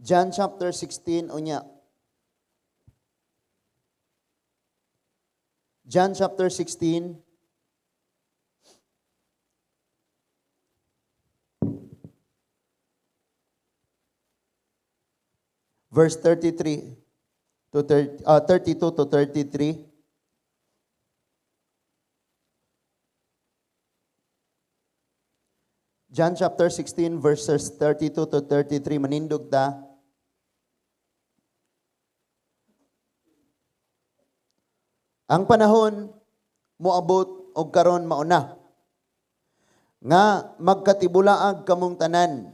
John chapter 16 unya. John chapter 16 verse 32 to 33. John chapter 16 verses 32 to 33, manindog ta. Ang panahon moabot og karon mauna nga magkatibulaag kamong tanan,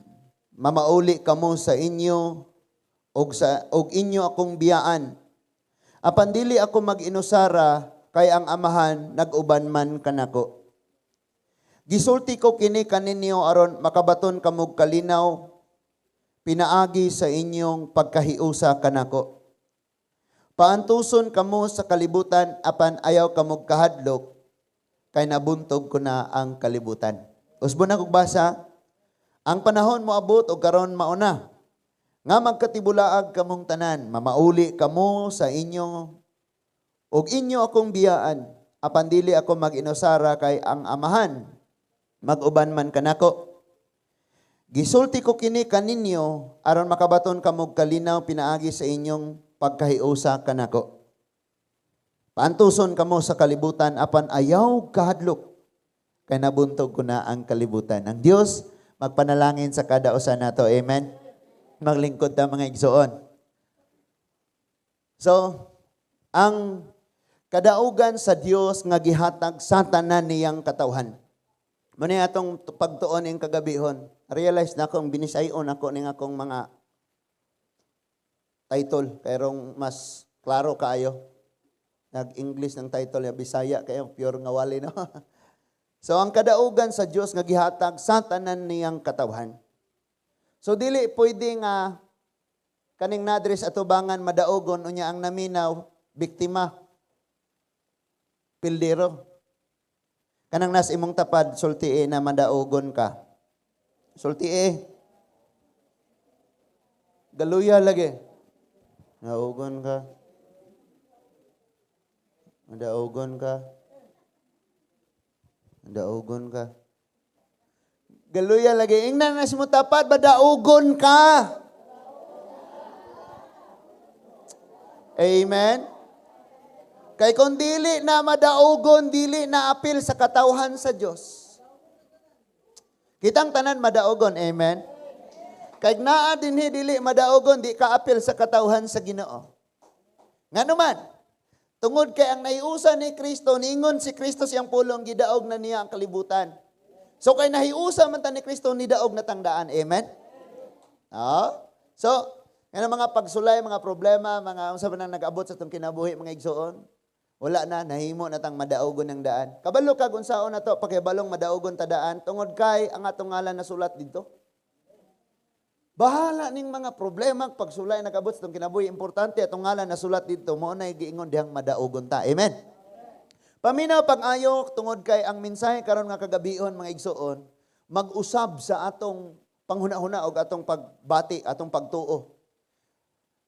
mamauli kamo sa inyo og inyo akong biyaan. Apan dili ako mag-inusara kay ang amahan nag-uban man kanako. Gisulti ko kini kaninyo aron makabaton kamog kalinaw pinaagi sa inyong pagkahiusa kanako. Paantuson kamo sa kalibutan apan ayaw kamog kahadlok kay nabuntog ko na ang kalibutan. Usbo na kog basa. Ang panahon moabot og karon mauna nga magkatibulaag kamong tanan, mamauli kamo sa inyo og inyo akong biyaan. Apan dili ako mag-inusara kay ang amahan mag-uban man kanako. Gisulti ko kini kaninyo aron makabaton kamog kalinaw pinaagi sa inyong pagkahiusa kanako. Paantuson kamo sa kalibutan apan ayaw kahadlok kay nabuntog ko na ang kalibutan. Ang Dios magpanalangin sa kada usa nato. Amen. Maglingkod ta mga igsoon. So, ang kadaugan sa Dios nga gihatag sa tanan niyang katawhan. Muna atong pagtuon ning kagabihon. Realize na akong binisayon ako ning akong mga title, kayong mas klaro kaayo. Nag-English ng title ya Bisaya kayo, pure nga wali no. So ang kadaugan sa Dios nga gihatag sa tanan niyang katawhan. So dili pwede nga kaning nadres atubangan madaogon unya ang naminaw biktima pildero. Kanang nas imong tapad sulti na madaogon ka. Sulti galuya lagi. Naugon ka. Madaugon ka. Madaugon ka. Galuya lagi. Ingnan na si mo tapad, madaugon ka. Amen. Kay kung dili na madaugon, dili na apil sa katawhan sa Dios. Kitang tanan madaugon. Amen. Kay naa dinhi dili madaogon di kaapil sa katawhan sa Ginoo. Nganuman, tungod kay ang nahiusa ni Kristo, niingon si Kristo siyang pulong gidaog na niya ang kalibutan. So kay nahiusa man ta ni Kristo ni daog na tangdaan. Amen. So, yan mga pagsulay, mga problema, mga unsa man nag-abot sa tong kinabuhi mga igsoon. Wala na, nahimo na tang madaogon ng daan. Kabalo kag unsaon na to, pakibalong madaogon ta daan tungod kay ang atong ngalan nasulat dito. Bahala ning mga problema pagsulay nakabot sa itong kinabuhi. Importante atong ngalan na sulat dito. Mo na giingon dihang madaogon ta. Amen. Paminaw pag-ayo tungod kay ang mensahe karon nga kagabihon mga igsoon, mag-usab sa atong panghuna-huna o atong pagbati, atong pagtuo.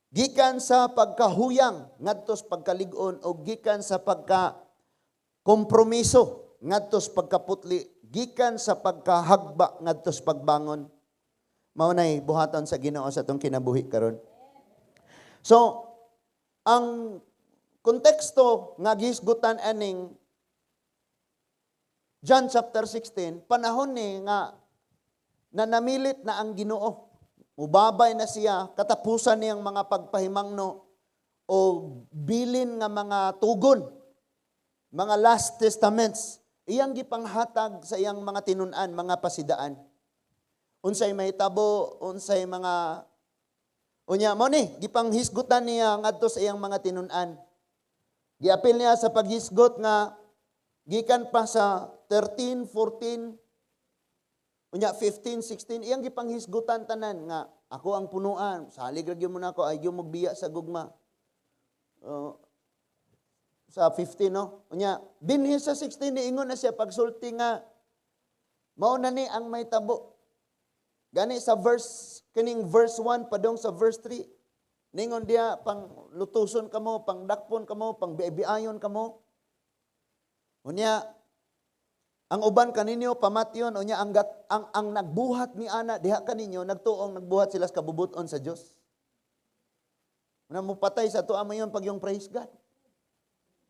Gikan sa pagkahuyang ngadtos pagkalig-on o gikan sa pagka-kompromiso ngadtos pagkaputli, gikan sa pagkahagba ngadtos pagbangon. Maunay buhaton sa Ginoo sa itong kinabuhi karon. So, ang konteksto nga gisgutan aning John chapter 16, panahon ni nga nanamilit na ang Ginoo. Mubabay na siya, katapusan niyang mga pagpahimangno o bilin nga mga tugon, mga last testaments, iyang gipanghatag sa iyang mga tinun-an, mga pasidaan. Unsay mahitabo, unsay mga unya mo ni gipanghisgutan niya ngadto sa iyang mga tinun-an. Giapil niya sa paghisgot nga gikan pa sa 13, 14, unya 15, 16 iyang gipanghisgutan tanan nga ako ang punuan, salig ra gyud mo nako ay gyud magbiya sa gugma. Sa 15 no. Unya dinhi sa 16 niingon na siya pagsulti nga mao na ni ang mahitabo. Gani sa verse kining verse 1 padong sa verse 3. Ningon dia pang lutuson kamo, pang dakpon kamo, pang biayon kamo. Unya ang uban kaninyo pamatyon, unya ang nagbuhat ni ana diha kaninyo nagtuong nagbuhat sila sa kabubuton sa Dios. Una mo patay sa tuwa mo yon pag yung praise God.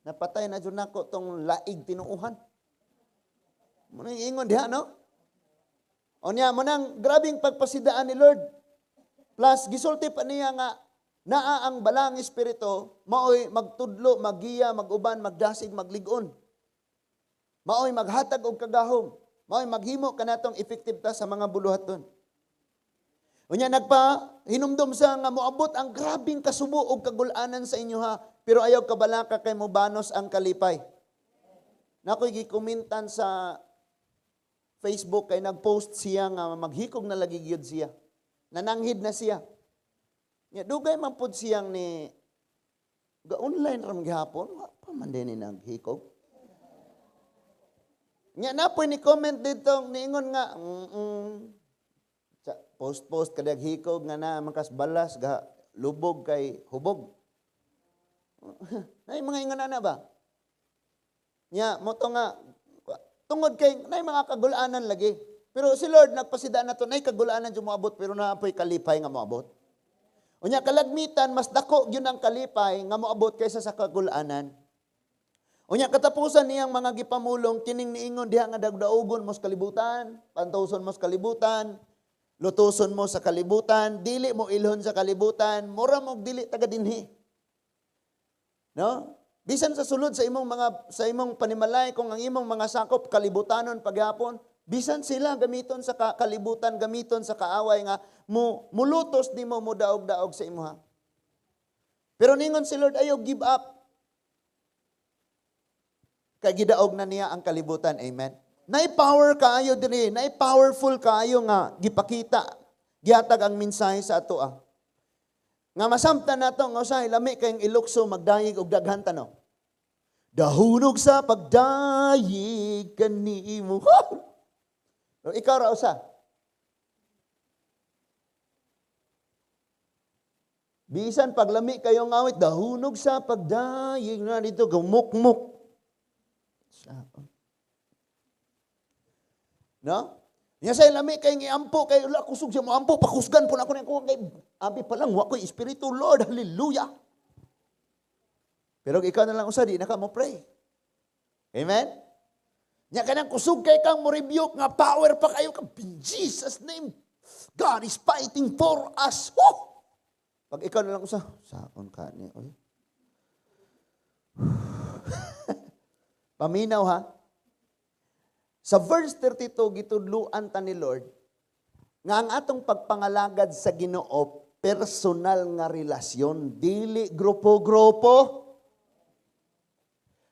Napatay na jud nako tong laig tinuuhan. Muna ingon diha no? Unya mo nang grabing pagpasidaan ni Lord. Plus gisulti pa niya nga naa ang balang espiritu maoy magtudlo, maggiya, maguban, magdasig, magligon. Maoy maghatag og kagahom. Maoy maghimo kanatong effective ta sa mga buluhaton. Unya hinumdum sa nga moabot ang grabing kasubo og kagul-anan sa inyo ha, pero ayaw kabalaka kay mobanos ang kalipay. Nakoy gikomentan sa Facebook kay nagpost siya nga maghikog na lagi gyud siya. Nananghid na siya. Nya dugay man pud siyang ni online ram gihapon, wa pa man din ni naghikog. Nya napoy ni comment dito niingon nga post kadag hikog nga na makas balas ga lubog kay hubog. Nay mga ingon ana ba? Nya moto nga tungod kay nay mga kagul-anan lagi. Pero si Lord nagpasidaan nato nay kagul-anan jud moabot pero naapoy kalipay nga moabot. Unya kalagmitan mas dako gyud ang kalipay nga moabot kaysa sa kagul-anan. Unya katapusan niyang mga gipamulong kining niingon diha nga dagdaogon mo sa kalibutan, pantawson mo sa kalibutan, lutuson mo sa kalibutan, dili mo ilhon sa kalibutan, mura mo dili taga dinhi. No? Bisan sa sulod sa imong panimalay kung ang imong mga sakop kalibutanon paghapon, bisan sila gamiton sa kalibutan, gamiton sa kaaway nga mulutos di mo daog-daog sa imuha. Pero ningon si Lord ayaw give up. Kay gidaog na niya ang kalibutan. Amen. Nai-power kaayo diri, nai-powerful kaayo nga gipakita, gihatag ang mensahe sa ato Nga masamtan nato nga usahay lami kayong ilukso magdayig og daghan tanaw. Dahunog sa pagdayig kanimo. Pero ikaw ra usa. Bisan paglami kayong awit dahunog sa pagdayig na dito gumukmuk. No? Nya say lami kay giampo kay ula kusog siya mo ampo pakusgan pud ako nako kay abi pa lang wa koy espiritu Lord hallelujah. Pero ikaw na lang usa di na ka mo pray. Amen. Nya kanang kusog kay kang mo rebuke nga power pa kayo ka in Jesus name. God is fighting for us. Woo! Pag ikaw na lang usa saon ka ni oy. Paminaw ha. Sa verse 32, gitudluan ta ni Lord, nga ang atong pagpangalagad sa Ginoo, personal nga relasyon, dili grupo-grupo.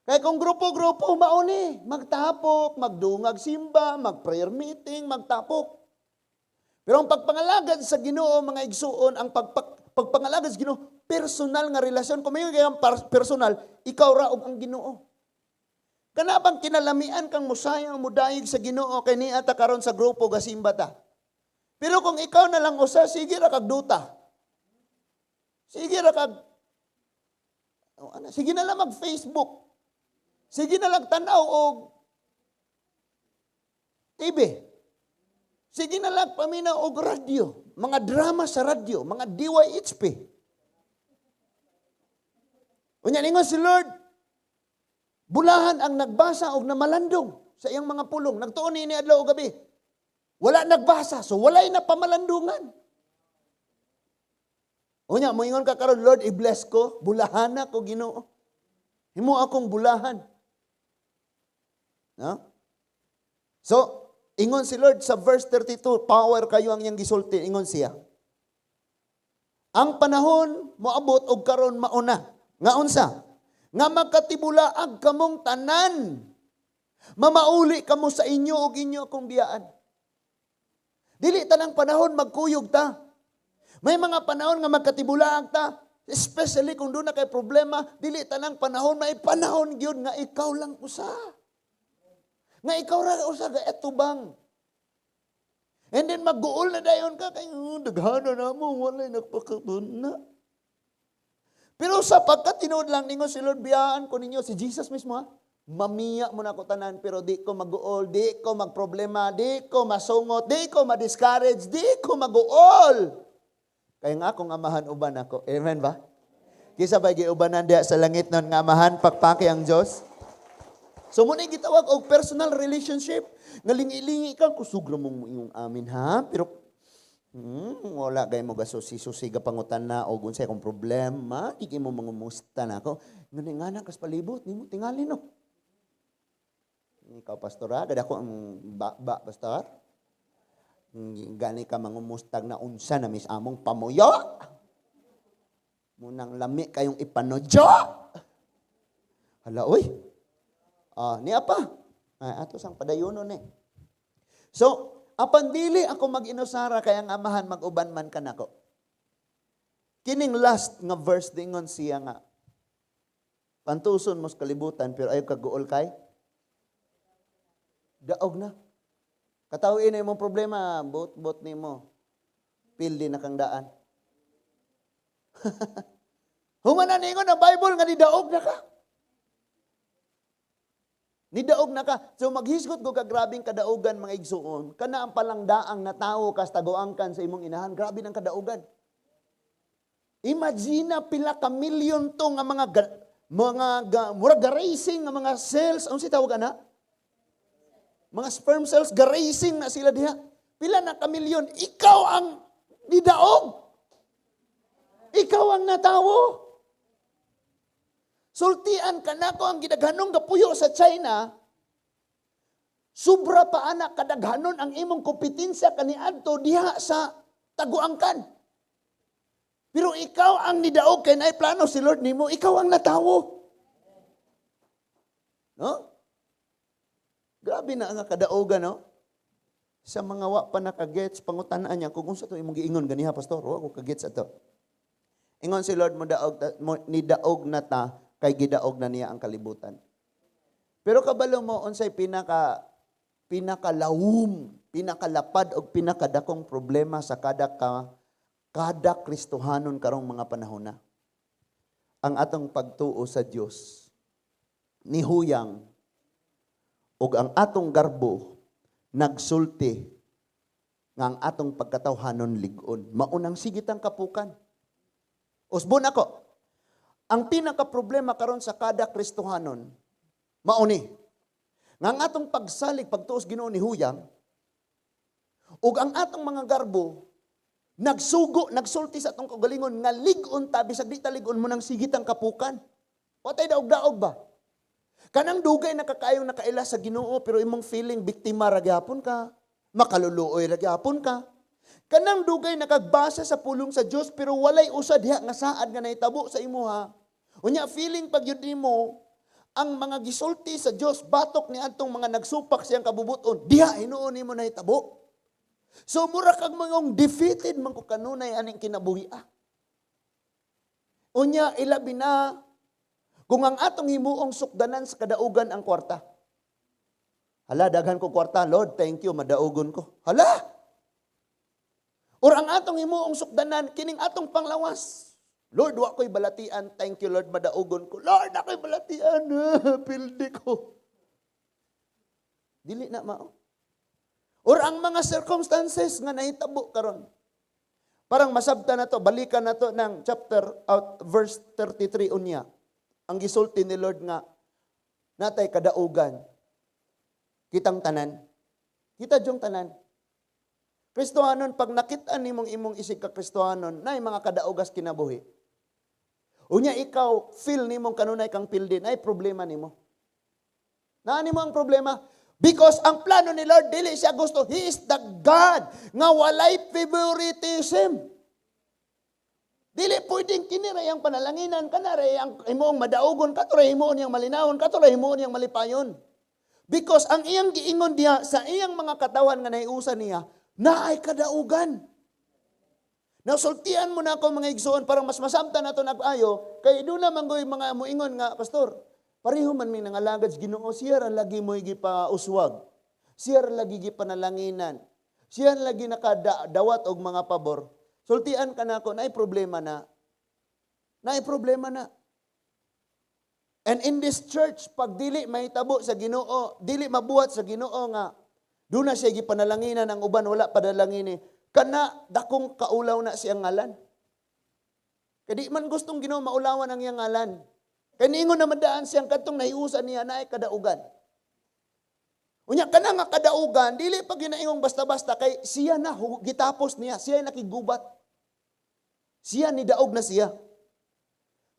Kaya kung grupo-grupo, mauni, magtapok, magdungag simba, mag-prayer meeting, magtapok. Pero ang pagpangalagad sa Ginoo, mga igsuon, ang pagpangalagad sa Ginoo, personal nga relasyon. Kung may kayang personal, ikaw raog ang Ginoo. Kanabang kinalamian kang musayang mudayig sa Ginoo kay niya ta karon sa grupo gasimba ta. Pero kung ikaw na lang usa, sige ra kag duta. Sige ra kag sige na lang mag-Facebook. Sige na lang tanaw og TV. Sige na lang paminaw og radyo, mga drama sa radyo, mga DYHP. Unya ningon si Lord, bulahan ang nagbasa og namalandong sa iyang mga pulong. Nagtuon ni adlaw og gabi. Wala nagbasa, so walay na pamalandungan. Unya, moingon ka karon, Lord, i-bless ko, bulahan na ko Ginoo. Himo akong bulahan. No? So, ingon si Lord sa verse 32, power kayo ang iyang gisulti, ingon siya. Ang panahon moabot og karon mauna. Nga unsa? Nga magkatibulaag kamong tanan. Mamauli kamo sa inyo o inyo akong biyaan. Dili tanang panahon magkuyog ta. May mga panahon nga magkatibulaag ta, especially kung doon na kay problema, dili tanang panahon, may panahon gyud nga ikaw lang usa. Nga ikaw ra usa ga etubang. And then mag-uol na dayon ka, kay daghana na mo, walay nagpakabun na. Pero sapagkat tinuod lang ninyo si Lord, biyaan ko ninyo, si Jesus mismo ha, mamiya mo na ko tanan, pero di ko mag-uol, di ko magproblema, di ko masungot, di ko ma-discourage, di ko mag-uol. Kaya nga akong amahan uban ako. Amen ba? Kisa ba giubanan diya sa langit nun nga amahan, pakpaki ang Diyos? So muna gitawag og personal relationship. Nalingi-lingi ka, kusugra mong iyong amin ha, pero wala gay mo gasusi-susi ga pangutan na o unsay akong problema, di mo mangumusta na ako. Ngani nga na kas palibot nimo tingali no. Ikaw pastor, gada ko ang pastor. Gani ka mangumustag na unsa na mis among pamuyo. Munang lami kayong ipanodyo. Hala oy. Ni apa? Ato sang padayonon eh. So, apan dili ako mag-inusara kaya ang amahan mag-uban man kanako. Kining last nga verse dingon siya nga. Pantuson mo sa kalibutan pero ayaw kaguol kay daog na. Katawin na imong problema, bot nimo. Pildi na kang daan. Humanan ningon na Bible nga ni daog na ka. Nidaog na ka. So maghisgot ko ka grabing kadaugan mga igsuon. Kana ang palangdaang na tao kas taguangkan sa imong inahan. Grabe ng kadaugan. Imagine pila ka milyon to nga murag garacing nga mga cells. Ano si tawag na? Mga sperm cells garacing na sila diha. Pila na ka milyon. Ikaw ang nidaog. Ikaw ang natawo. Sultian ka na ko ang gidaghanon kapuyo sa China, sobra pa anak kadaghanon ang imong kompetensya kaniadto diha sa taguangkan. Pero ikaw ang nidaog kay naay plano si Lord nimo, ikaw ang natawo. No? Grabe na nga kadaogan, no? Sa mga wa pa nakagets, pangutan-an niya, kung unsa to imong giingon ganiha, pastor, wa ko kagets ato. Ingon si Lord mo nidaog na ta, kay gidaog na niya ang kalibutan. Pero kabalo mo unsay pinakalawom, pinakalapad og pinakadakong problema sa kada Kristohanon karong mga panahon na. Ang atong pagtuo sa Dios ni huyang ug ang atong garbo nagsulti nga ang atong pagkatawhanon lig-on. Maunang sigitang kapukan. Usbon ako. Ang pinaka-problema karon sa kada Kristohanon, mauni, nga ang atong pagsalig, pagtuos Ginoo ni huyang, ug ang atong mga garbo, nagsulti sa atong kagalingon, nga lig-on ta, bisag di ta lig-on mo ng sigitang kapukan. Patay daog-daog ba? Kanang dugay nakakayong nakaila sa Ginoo, pero imong feeling biktima ra gyapon ka, makaluluoy ra gyapon ka. Kanang dugay nakagbasa sa pulong sa Dios pero walay usad diha nga saad nga nahitabo sa imuha. Unya feeling pag yun mo ang mga gisulti sa Dios batok ni adtong mga nagsupak siyang kabubuton diha hinuon nimo nahitabo. So mura kag mangong defeated man ko kanunay aning kinabuhi. Unya ilabi na kung ang atong himuong sukdanan sa kadaugan ang kwarta. Hala daghan ko kwarta, Lord, thank you madaugon ko. Hala. Or ang atong himuong sukdanan, kining atong panglawas. Lord, wa ko'y balatian. Thank you, Lord, madaugon ko. Lord, ako'y balatian. Pildi ko. Dili na mao. Or ang mga circumstances nga nahitabo karon. Parang masabta na to, balikan na to ng verse 33 unya. Ang gisulti ni Lord nga, natay kadaugan. Kitang tanan. Kita jong tanan. Kristohanon, pag nakita nimong imong isig ka Kristohanon, na mga kadaugas kinabuhi. Unya ikaw, feel nimong kanunay kang pildi, na problema nimo. Naani mo ang problema? Because ang plano ni Lord, dili siya gusto. He is the God nga walay favoritism. Dili pwedeng kiniray ang panalanginan, kanaray ang imong madaugon, katuray himoon yang malinawon, katuray himoon yang malipayon. Because ang iyang giingon diha, sa iyang mga katawan nga naiusan niya, na ay kadaugan. Nasultian mo na ako mga igsoon, parang mas masamta na ito nag-ayo, kaya doon naman ko yung mga muingon nga, Pastor, pareho man may nangalagad Ginoo, siya ra lagi mo gipauswag, siya ra lagi gipanalanginan, Siya lagi nakadawat og mga pabor. Sultian ka na ako, naay problema na. Naay problema na. And in this church, pag dili mahitabo sa Ginoo, dili mabuhat sa Ginoo nga, doon na siya gipanalanginan ang uban, wala padalangin kana dakong kaulaw na siyang ngalan. Kadi man gustong Ginoo maulawan ang iyang ngalan. Kaya niingon na madaan siyang katong nahiusan niya na ay kadaugan. Unya kana nga kadaugan, dili pa ginaingong basta-basta kay siya na gitapos niya, siya nakigubat. Siya ni daog na siya.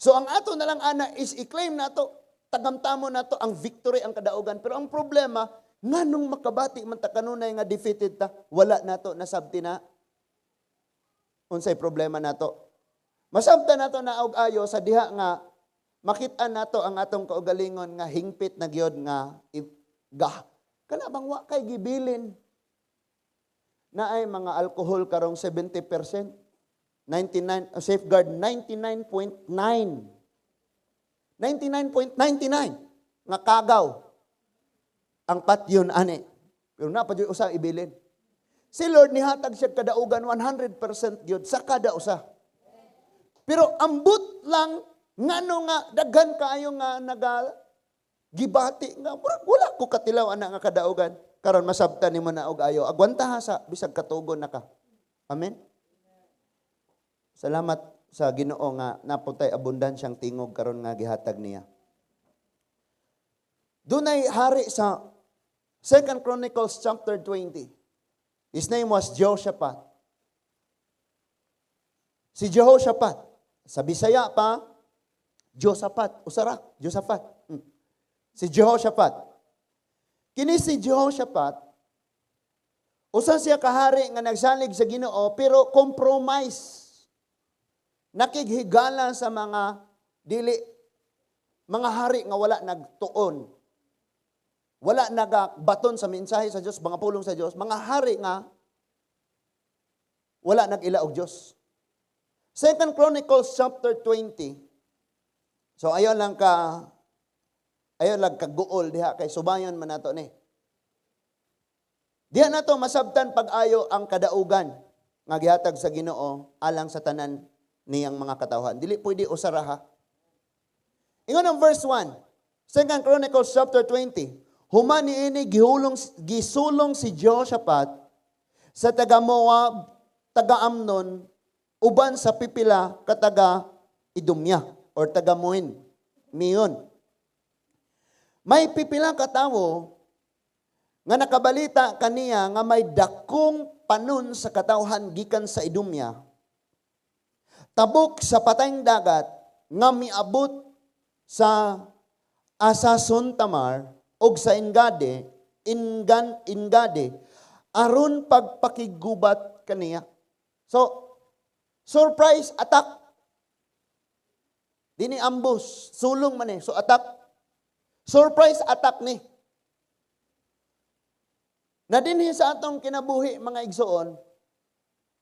So ang ato na lang ana is i-claim nato, tagamtamo nato ang victory ang kadaugan. Pero ang problema, nganong makabati man ta kanunay nga defeated ta, wala nato nasabti na. Unsay problema nato? Masabta nato na og ayo sa diha nga makita nato ang atong kaugalingon nga hingpit na gyud nga kana bang wa kay gibilin na ay mga alcohol karong 70%, 99 safeguard 99.9. 99.99 nga kagaw ang patyon ani. Pero na pa jud usa ibilin. Si Lord nihatag siya kadaugan 100% gyud sa kada usa. Pero ambot lang ngano nga daghan kaayo nga gibati nga wala ko katilaw ana nga kadaugan karon masabtan nimo na og ayo agwantaha sa bisag katugon na ka. Amen. Salamat sa Ginoo nga naputay abundansyang tingog karon nga gihatag niya. Dunay hari sa 2 Chronicles chapter 20. His name was Jehoshaphat. Si Jehoshaphat, sa Bisaya pa, Josaphat, usara, Josaphat. Si Jehoshaphat. Kini si Jehoshaphat, usa siya kahari nga nagsalig sa Ginoo pero compromise. Nakighigala sa mga mga hari nga wala nagtuon. Wala nagabaton sa mensahe sa Dios, mga pulong sa Dios, mga hari nga wala nag-ila og Dios. 2 Chronicles chapter 20. So ayon lang kaguol diha kay subayon man nato ni. Diha nato masabtan pag-ayo ang kadaugan nga gihatag sa Ginoo alang sa tanan niyang mga katawhan. Dili pwede usara ha. Ingon ang verse 1. 2 Chronicles chapter 20. Human niini gisulong si Jehoshaphat sa taga Moab, taga Amnon, uban sa pipila kataga Idumya or taga Miyon. May pipila katawo nga nakabalita kaniya nga may dakong panon sa katawhan gikan sa Idumya. Tabok sa patayng dagat nga miabot sa Asason Tamar og sa Engade aron pagpakigubat kaniya. So surprise attack. Dini ambush, sulong man So attack. Surprise attack ni. Na dinhi sa atong kinabuhi mga igsoon,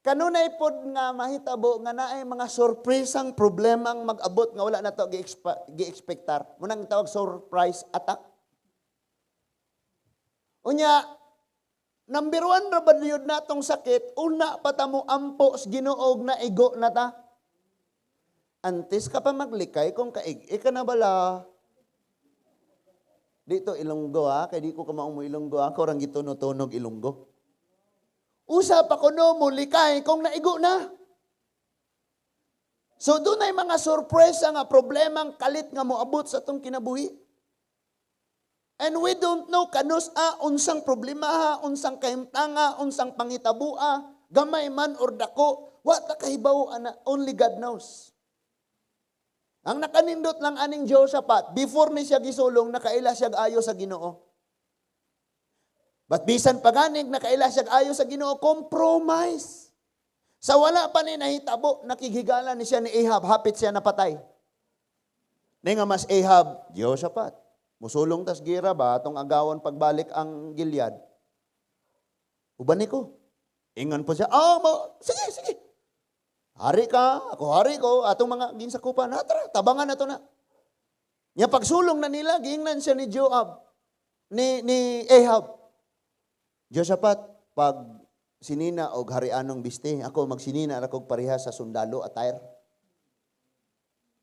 kanunay pod nga mahitabo nga naay mga surpresang problemang mag-abot nga wala na to gi-expectar. Munang tawag surprise attack. Unya, number 1 ra ba yun natong sakit, una pa ta mo ampo sa Ginoo na igo na ta. Antes ka pa maglikay kung kaig, ka na bala. Dito Ilonggo ha, kay di ko kamaong mo Ilonggo ha, korang gituno-tunog Ilonggo. Usa pa ko no mo likay kung naigo na. So doon ay mga sorpresa nga problemang kalit nga moabot sa tong kinabuhi. And we don't know kanus unsang problema unsang kahimtanga, unsang pangitabua, gamay man or dako, wa ta kahibaw ana, only God knows. Ang nakanindot lang aning Jehoshaphat, before ni siya gisulong, nakaila siya ayo sa Ginoo. But bisan paganig, nakaila siya ayo sa Ginoo, compromise. Sa wala pa ni nahitabo, nakighigalan ni siya ni Ahab, hapit siya napatay. Nga mas Ahab, Jehoshaphat, musulong tas gira ba, atong agawon pagbalik ang Gilead. Uban ni ko. Ingon po siya, sige. Hari ka, ako hari ko, atong mga ginsakupan, tara, tabangan na to na. Nya pagsulong na nila, giingnan siya ni Ahab. Jehoshaphat, pag sinina og harianong biste. Ako magsinina na kog pareha sa sundalo attire.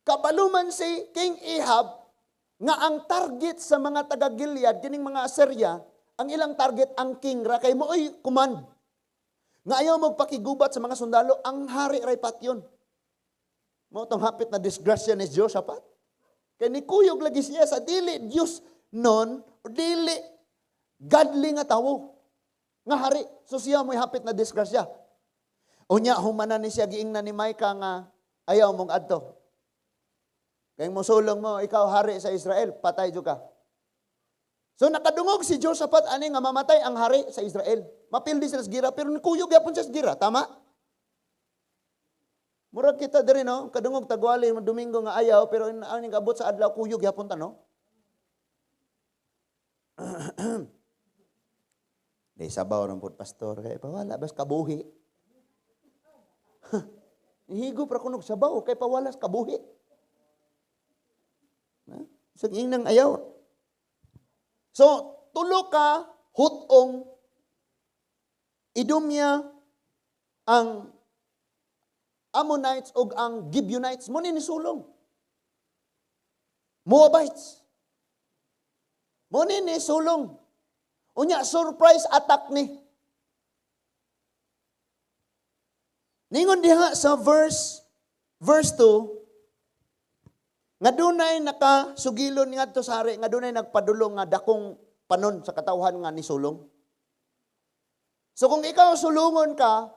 Kabaluman si King Ahab nga ang target sa mga taga-Gilead, kining mga Assyria, ang ilang target ang king ra kay mooy command. Nga ayaw magpakigubat sa mga sundalo, ang hari ray patyon. Mao tong hapit na disgrasya ni Jehoshaphat. Kay ni kuyog lagi siya sa dili Dios non, dili godly nga tawo nga hari. So siya mo'y hapit na disgrasya. Unya humanan ni siya giingnan ni Micah nga ayaw mong adto. Kay musulong mo, ikaw hari sa Israel, patay jud ka. So nakadungog si Jehoshaphat ani nga mamatay ang hari sa Israel. Mapildi sila sa gira, pero kuyog yapon siya sa gira, tama? Murag kita diri no, kadungog tagwali mo Domingo nga ayaw, pero ang abot sa adlaw kuyog yapon ta no. Di sabaw ron pud pastor kay pawala bas kabuhi. Higop ra kunog sabaw kay pawalas kabuhi. Sa nang ayaw. So, tulo ka hutong Idumya, ang Ammonites o ang Gibeonites mo ni sulong. Moabites. Mo ni sulong. Unya surprise attack ni. Ningon diha sa verse 2, nga dunay nakasugilon ngadto sa hari, nga dunay nagpadulong nga dakong panon sa katawhan nga ni sulong. So kung ikaw sulungon ka,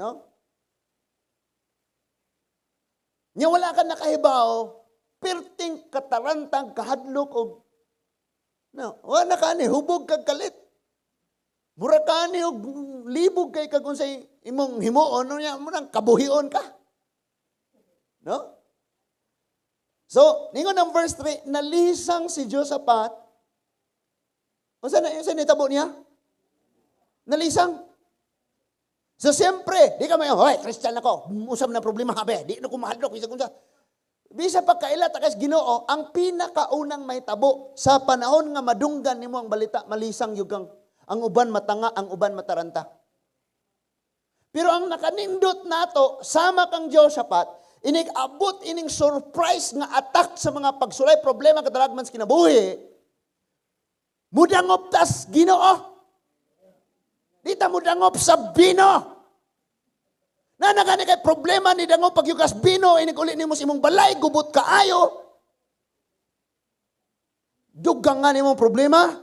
no? Nya wala ka nakahibaw, perting katarantang kahadlok og no, wala ka ni hubog kag kalit. Mura ka ni og libog kay kag unsay imong himuon nya mo nang kabuhion ka. No? So, ningon ang verse 3, nalisang si Jehoshaphat. O saan itabo niya? Nalisang. So, siyempre, di ka may, hoy, Christian ako, usap na problema habe, di na kumahadlok, bisa pagkaila takas Ginoo, ang pinakaunang may tabo sa panahon nga madunggan nimo ang balita, malisang yugang, ang uban matanga, ang uban mataranta. Pero ang nakanindot nato, sama kang Jehoshaphat, inig-abot ining surprise nga attack sa mga pagsulay problema kadaragman sa kinabuhi, mudangop tas Ginoo. Dita mudangop sa bino. Na nagani kay problema ni dangop pagyukas bino, inig-uli nimo sa imong balay, gubot kaayo. Dugang nga nimo problema.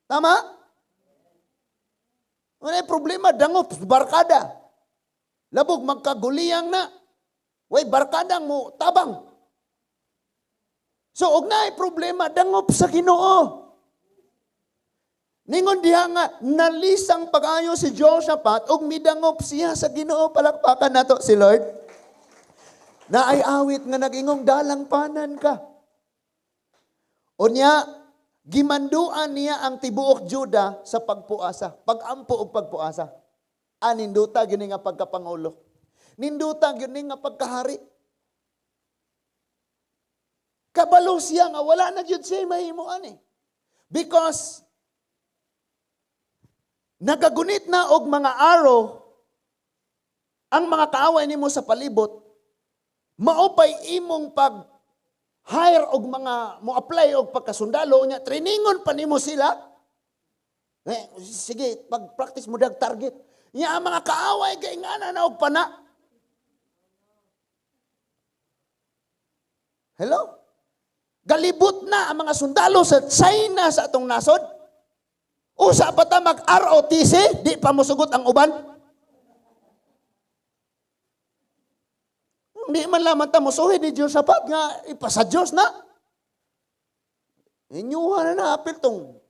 Tama? Ano problema? Dangop, barkada. Labog magkaguliyang na. Way barkadang mo tabang. So og naay problema dangop sa Ginoo. Ningon diha nga nalisang pag-ayo si Jehoshaphat og midangop siya sa Ginoo. Palakpakan nato si Lord. Na ay awit nga nagingong dalang panan ka. Unya gimanduan niya ang tibuok Juda sa pagpuasa, pagampo og pagpuasa. Aninduta gini nga pagkapangulo. Ninduta gini nga pagkahari. Kabalo siya nga wala na jud siya mahimuan eh. Because nagagunit na og mga araw ang mga kaaway nimo sa palibot, maupay imong pag hire og mga mo apply og pagkasundalo nya trainingon pa nimo sila. Sige, pag-practice mo dag target. Nya ang mga kaaway kay ngana na og pana. Hello? Galibot na ang mga sundalo sa China sa atong nasod. Usa pa ta mag-ROTC, di pa mosugot ang uban. Hindi man lamang ta mosuhin ni Jehoshaphat nga ipasa Diyos na. Inyuha na apil tong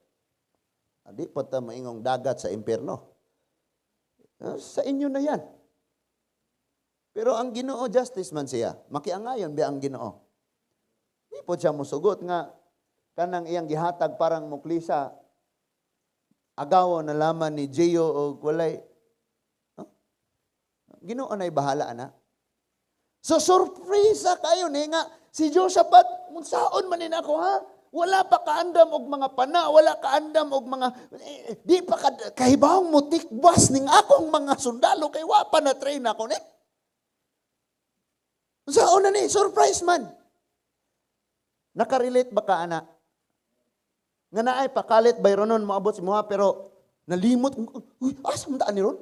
di pa ta maingong dagat sa impyerno. Sa inyo na yan. Pero ang Ginoo justice man siya. Makiangayon ba ang Ginoo? Di po siya musugot nga kanang iyang gihatag parang muklisa agaw na laman ni Jeyo o walay. Ginoo na'y bahala ana. So surprise kayo ni nga si Jehoshaphat, munsaon man din ako ha? Wala pa kaandam og mga pana, wala kaandam og mga di pa kahibawang mo tikbas ning akong mga sundalo kay wa pa na train ako ni. Sa una ni surprise man. Nakarelate ba ka ana? Nga naay pakalit bayronon moabot si moha pero nalimot uy asa man taan ni ron?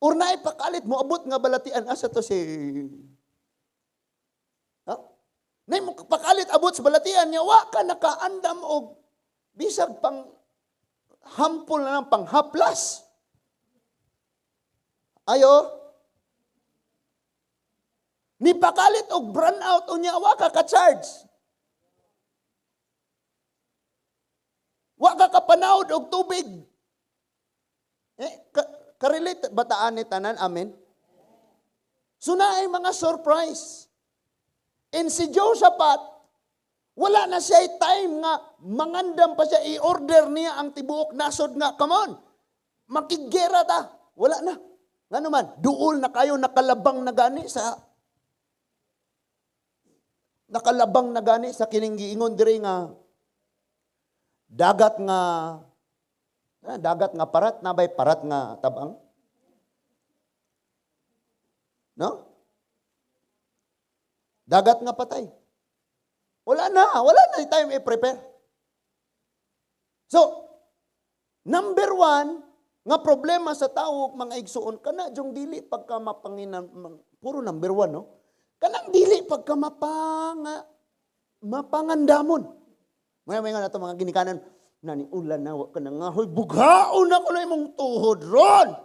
Or naay pakalit moabot nga balatian asa to si Nay mo pakalit abot sa balatian niya, wa ka nakaandam og bisag pang hampol na ng panghaplas. Ayo. Ni pakalit og burn out unya wa ka ka-charge. Wa ka kapanawod og tubig. Karelate bataan ni tanan, amen. So naay mga surprise. And si Josaphat, wala na siya time nga mangandam pa siya, i-order niya ang tibuok nasod nga, come on, makigera ta. Wala na. Nga naman, duol na kayo nakalabang na gani sa kining giingon diri nga dagat nga parat, nabay parat nga tabang. No? Dagat nga patay. Wala na time i-prepare. So, number one, nga problema sa tao, mga igsuon, kana jong dili pagka mapanginan, puro number one, no? Kanang dili pagka mapangandamon. May nga na ito mga ginikanan, nani ulan na, ka na nga, hoy, bughaon ako na imong tuhod ron.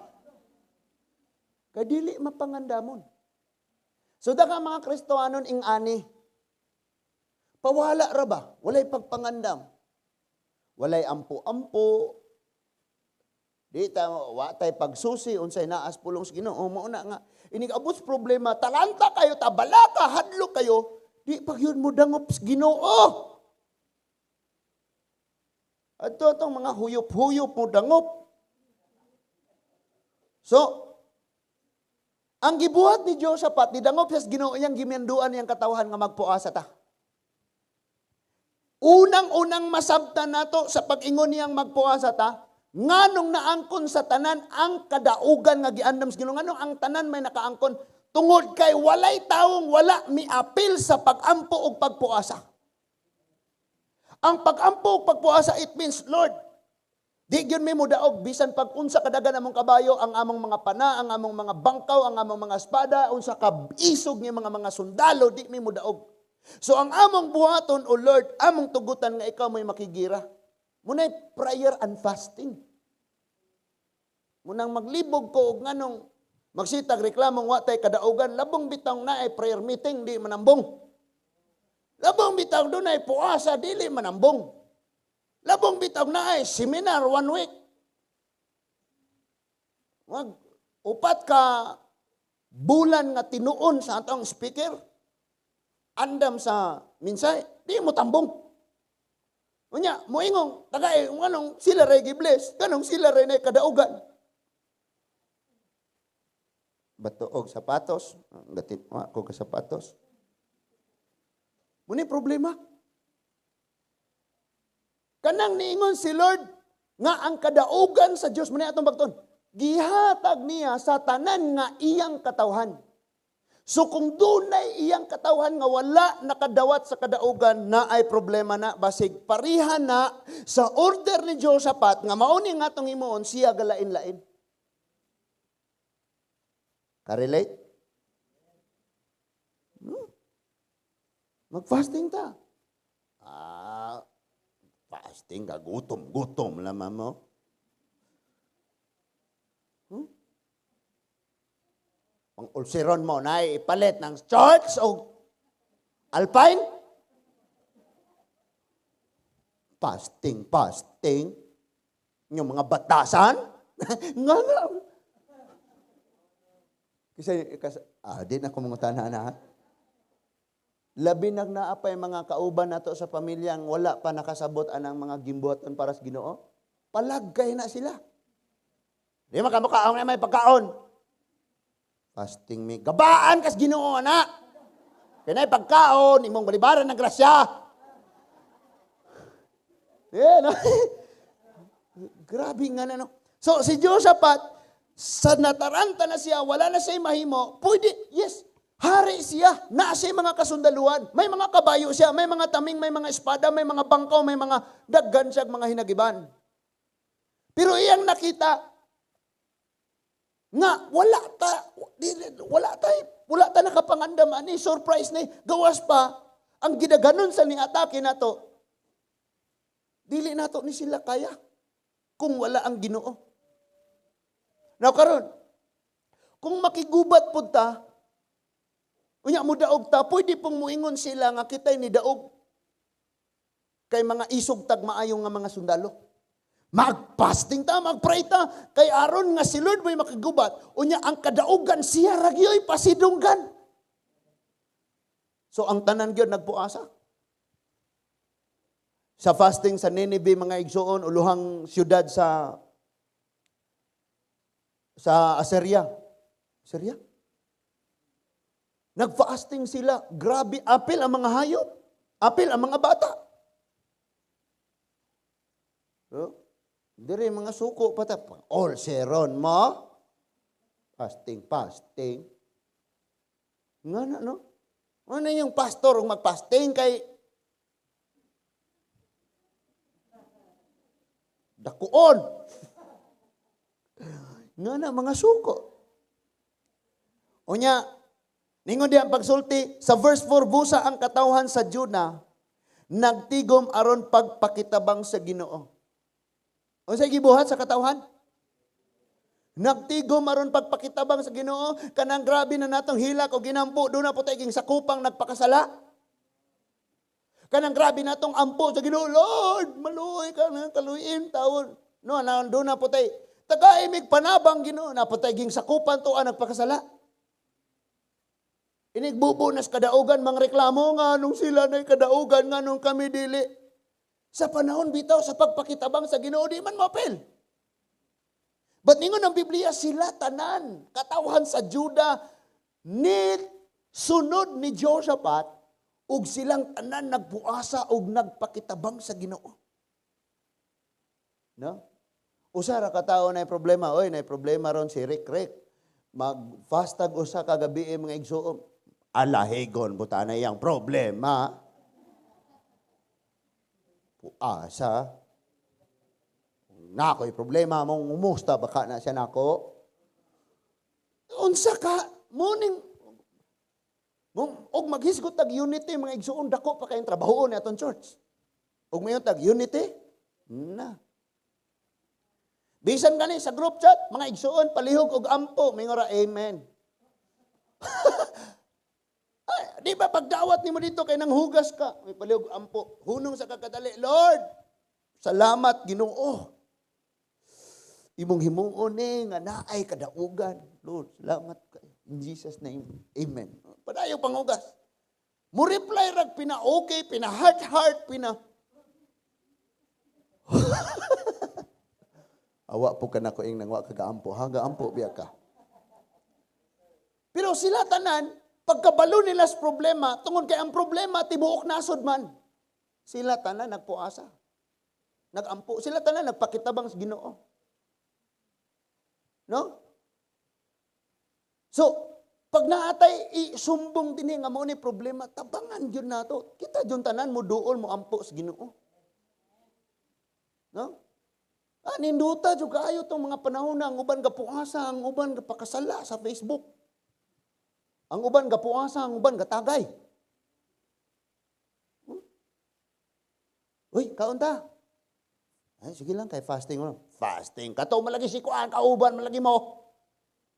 Kaya dili mapangandamon. So daga mga Kristohanon ing ani, pawala ra ba? Walay pagpangandam. Walay ampo-ampo. Di ta watay pagsusi unsay naas pulong sa Ginoo. Mao na nga inig abot problema, talanta kayo, tabalaka, hadlok kayo, di pag yun mo dangop sa Ginoo. Adto tong mga huyop-huyop mo dangop. So, ang gibuhat ni Josaphat, didangop sa Ginoo iyang gimenduan niyang katawhan nga magpuasa ta. Unang-unang masabtan nato sa pag-ingon niyang magpuasa ta, nganong naangkon sa tanan ang kadaugan nga giandam sa Ginoo, nganong ang tanan may nakaangkon tungod kay walay taong wala miapil sa pag-ampo ug pagpuasa. Ang pag-ampo ug pagpuasa, it means, Lord, di gyud mi mo daog bisan pag unsa kadagan among kabayo, ang among mga pana, ang among mga bangkaw, ang among mga espada, unsa ka isog ni mga sundalo, di mi mo daog. So ang among buhaton, O Lord, among tugutan nga ikaw may makigira. Munay prayer and fasting. Munang maglibog ko og nganong magsitag reklamong wa tay kadaugan, labong bitang na ay prayer meeting di manambong. Labong bitang doon ay puasa dili manambong. Labong bitaw na ay seminar 1 week. Upat ka bulan nga tinuon sa atong speaker. Andam sa minsay, di mo tambong. Unya, moingong, tagay, anong sila ray gibless, kanong sila ray na kadaugan. Bato og sapatos, gatit ko ka sapatos. Muni problema. Kanang niingon si Lord nga ang kadaugan sa Dios muna atong bagton. Gihatag niya sa tanan nga iyang katawhan. So kung dunay iyang katawhan nga wala nakadawat sa kadaugan, na ay problema na basig parihan na sa order ni Josaphat nga mao ni nga atong himuon siya galain-lain. Ka-relate? Mag-fasting ta. Fasting ka, gutom lamang mo. Pang ulceron mo na ipalit ng shorts o alpine. Fasting. Yung mga batasan. Nga. Di na ko mga tanan. Labi nagnaapay mga kauban nato sa pamilyang wala pa nakasabot anang mga gimbuhaton para sa Ginoo. Palagkay na sila. Di makamukaon na may pagkaon. Fasting me. Gabaan kas Ginoo na. Kaya pagkaon, imong balibaran ng grasya. Yeah, no? Grabe nga na, no? So, si Jehoshaphat, sa nataranta na siya, wala na siya mahimo, pwede, yes, hari siya, na siya mga kasundaluhan, may mga kabayo siya, may mga taming, may mga espada, may mga bangkaw, may mga daggan siya, mga hinagiban. Pero iyang nakita, nga, wala ta nakapangandam, ani, surprise ni, gawas pa, ang gidaganon sa ni atake na to, dili na to ni sila kaya, kung wala ang Ginoo. Now karon, kung makigubat po ta, unya mo daog ta, pwede pong muingon sila nga kitay ni daog kay mga isog tag maayong nga mga sundalo. Magpasting ta, magpray ta, kay aron nga si Lord may makigubat, unya ang kadaugan siya ragyoy pasidunggan. So ang tanan gyud nagpuasa. Sa fasting sa Nineveh, mga igsoon, uluhang siyudad sa Assyria. Assyria? Nag-fasting sila. Grabe, apil ang mga hayop. Apil ang mga bata. So, dire mga suko pata. All seron mo. Fasting. Nga na, no? Ano yung pastor mag-fasting kay dakuon. Nga na, mga suko. Unya, ningon di ang pagsulti, sa verse 4, busa ang katawhan sa Juda, nagtigom aron pagpakitabang sa Ginoo. O sa gibuhat sa katawhan? Nagtigom aron pagpakitabang sa Ginoo, kanang grabe na natong hilak o ginampo, doon na po tayong sakupang nagpakasala. Kanang grabe natong ampo sa Ginoo, Lord, maluoy ka na, kaluyin taon. No, doon na po tayo, tagaimig panabang Ginoo, na po tayong sakupan to nagpakasala. Inigbubunas kadaugan, mga reklamo nga nung sila na kadaugan nga nung kami dili. Sa panahon bitaw, sa pagpakitabang sa Ginoo, di man mapel. But ningon ang Biblia, sila tanan, katawhan sa Juda, ni sunod ni Jehoshaphat, ug silang tanan nagpuasa ug nagpakitabang sa Ginoo. No? Usa ra ka tawo na problema, na problema ron si Rick. Mag-fastag usa ka gabi mga igsoon. Alahegon buta na yang problema. Puasa. Nako'y problema mong umusta baka na siya nako. Unsa ka morning og maghisgot tag unity mga igsoon dako pa kayong trabahoon ni aton church. Og mayon tag unity na. Bisan gani sa group chat mga igsoon palihog og ampo mingora amen. Ay, di ba pagdawat nimo dito kay nang hugas ka, may palihog ampo. Hunong sa kakadali, Lord, salamat Ginoo. Imong himuon ni nga naay kadaugan. Lord, salamat kayo. In Jesus name, amen. Padayo pangugas. Mo reply rag pina okay, pina heart, pina. Awa po ka na ko ing nangwa kagaampo. Gaampo biya ka. Pero sila tanan, pagkabalo nila sa problema, tungod kay ang problema, tibuok nasod man. Sila tanan nagpuasa. Nagampo. Sila tanan nagpakitabang sa Ginoo. No? So, pag naatay isumbong din nga mo ni problema, tabangan yun nato. Kita yun tanan mo duol mo ampo sa Ginoo. No? Ninduta jud kaayo tong mga panahon na ang uban gapuasa, ang uban gapakasala sa Facebook. Ang uban gapuasa, ang uban gatagay. Uy, kaunta. Ay, sige lang kay fasting mo. Fasting. Kato malagi si kuan, kauban malagi mo.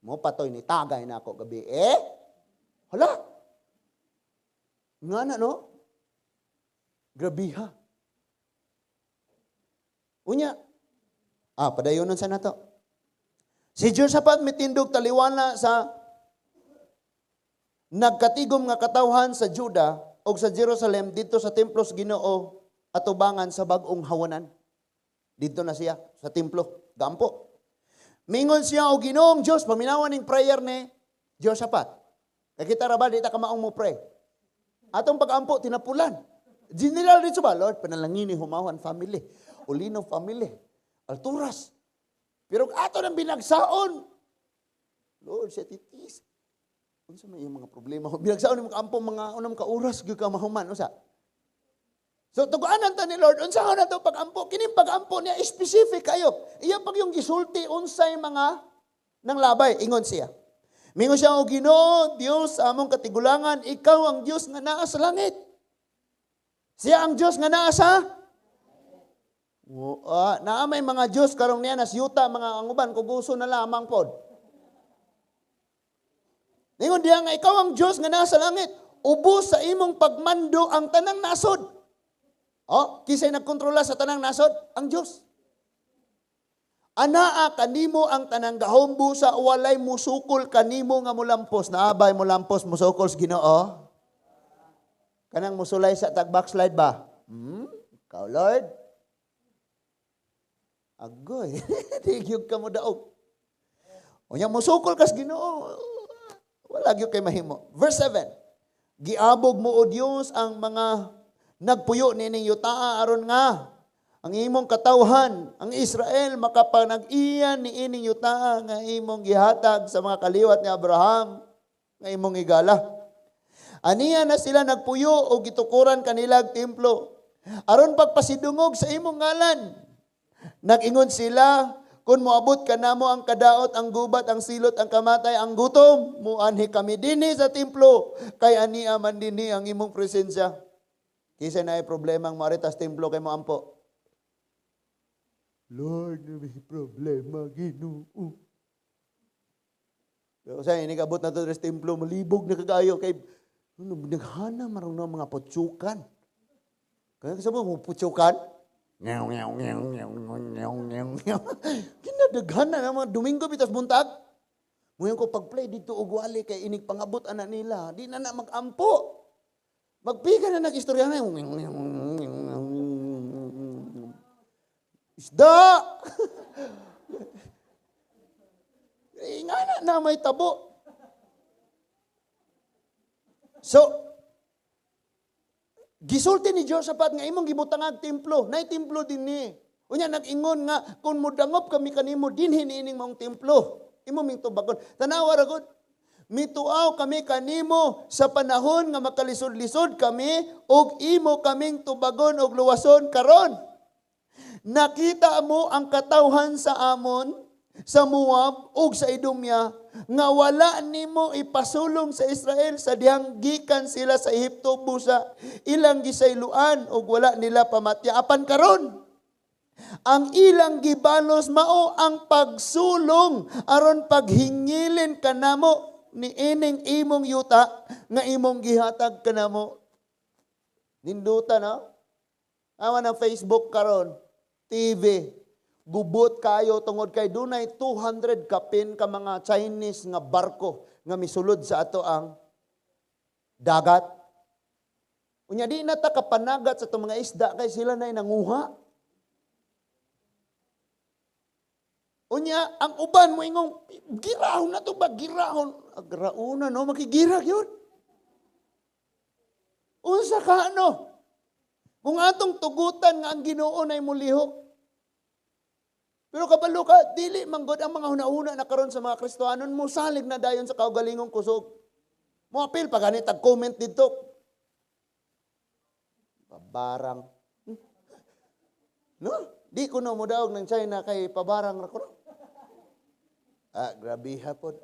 Mo patoy ni tagay na ako gabi. Hala. Nga na, no? Grabiha. Unya. Padayonon sa nato. Si Jehoshaphat mitindog taliwana sa nagkatigom nga katawhan sa Juda o sa Jerusalem dito sa templo sa Ginoo atubangan sa bag-ong hawanan. Dito na siya sa templo. Gampo. Mingon siya o Ginoong Diyos, paminawan ng prayer ni Jehoshaphat. Kaya kita ra ba, di ta kamaong mo pray. Atong pag-ampo, tinapulan. General dito ba, Lord, panalangin ni Humawan family, Ulino family, Alturas. Pero ato nang binagsaon, Lord, siya titis. Kung sa may mga problema, binagsaon ni mga kampong mga unang kauras, gyud ka mahuman, usa. So, tuguanan ta ni Lord, unsa na to pag-ampo? Kining pag-ampo niya, specific kayo. Iya pag yung gisulti, unsay mga nang labay, ingon siya. Mingon siya, O Ginoo, Diyos sa among katigulangan, ikaw ang Diyos nga naa sa langit. Siya ang Diyos nga naa sa? Naa may mga Diyos karong niya nasyuta, mga anguban, kuguso na lamang pod. Ingon diya nga, ikaw ang Diyos nga naa sa langit. Ubos sa imong pagmando ang tanang nasod. Kisay nagkontrola sa tanang nasod? Ang Diyos. Anaa kanimo ang tanang gahombo sa walay musukol kanimo nga mulampos. Naabay mulampos musukol sa Ginoo. Kanang musulay sa tag-backslide ba? Ikaw, Lord. Agoy. Digyog ka mo daog. O niya musukol kas Ginoo. Wala gyud kay mahimo. Verse 7. Giabog mo o Dios ang mga nagpuyo nining yutaa aron nga ang imong katawhan, ang Israel makapanag-iyan ni ining yuta nga imong gihatag sa mga kaliwat ni Abraham nga imong igala. Aniya na sila nagpuyo o gitukuran kanilag templo. Aron pagpasidungog sa imong ngalan. Nag-ingon sila, kung moabot ka namo ang kadaot, ang gubat, ang silot, ang kamatay, ang gutom, muanhi kami dinhi sa templo, kay aniya man dinhi ang imong presensya. Kisay na ay problema ang maritas templo kay mo ampo. Lord, may problema, Ginoo. Pero sa inikabot na ito sa templo, malibog na kagayo. Kay, naghana marang na mga putsukan. Kaya kasama mo putsukan? Kinadaghana na mga Domingo bitas buntag. Ngayon ko pag-play dito ugwali kay inig pangabot anak nila. Di na mag-ampo. Magpika na nag-istorya na. Isda! Ingana na may tabo. So, gisulti ni Josaphat nga imong gibutangag templo. Nay templo din ni. Unya nag-ingon nga, kung mudangop kami kanimo, dinhi niining mong templo. Imo ming tubagon. Tanawa ra gud. Mituaw kami kanimo sa panahon nga makalisod-lisod kami, og imo kaming tubagon og luwason karon. Nakita mo ang katawhan sa Amon, sa Moab, ug sa Edomya, nga wala nimo ipasulong sa Israel sa dihang gikan sila sa Ehipto busa ilang gisayloan ug wala nila pamatya apan karon. Ang ilang gibalos mao ang pagsulong aron paghingilin kanamo ni ining imong yuta nga imong gihatag kanamo. Ninduta na. Awan ang Facebook karon. TV, gubot kayo tungod kay dunay 200 kapin ka mga Chinese nga barko nga misulod sa ato ang dagat. Unya di na ta kapanagat sa itong mga isda kay sila na'y nanguha. Unya, ang uban mo ingong, girahon na to ba? Girahon. Agrauna no, makigirag yun. Unsa ka ano? Kung atong tugutan nga ang Ginoo nay mulihok. Pero kabalo ka, dili manggod ang mga hunahuna na karon sa mga Kristohanon mo salig na dayon sa kaugalingong kusog. Mo apil pa ganit tag-comment dito. Pabarang. No? Di ko na mudaog ng China kay pabarang ra ko. Grabe hapon.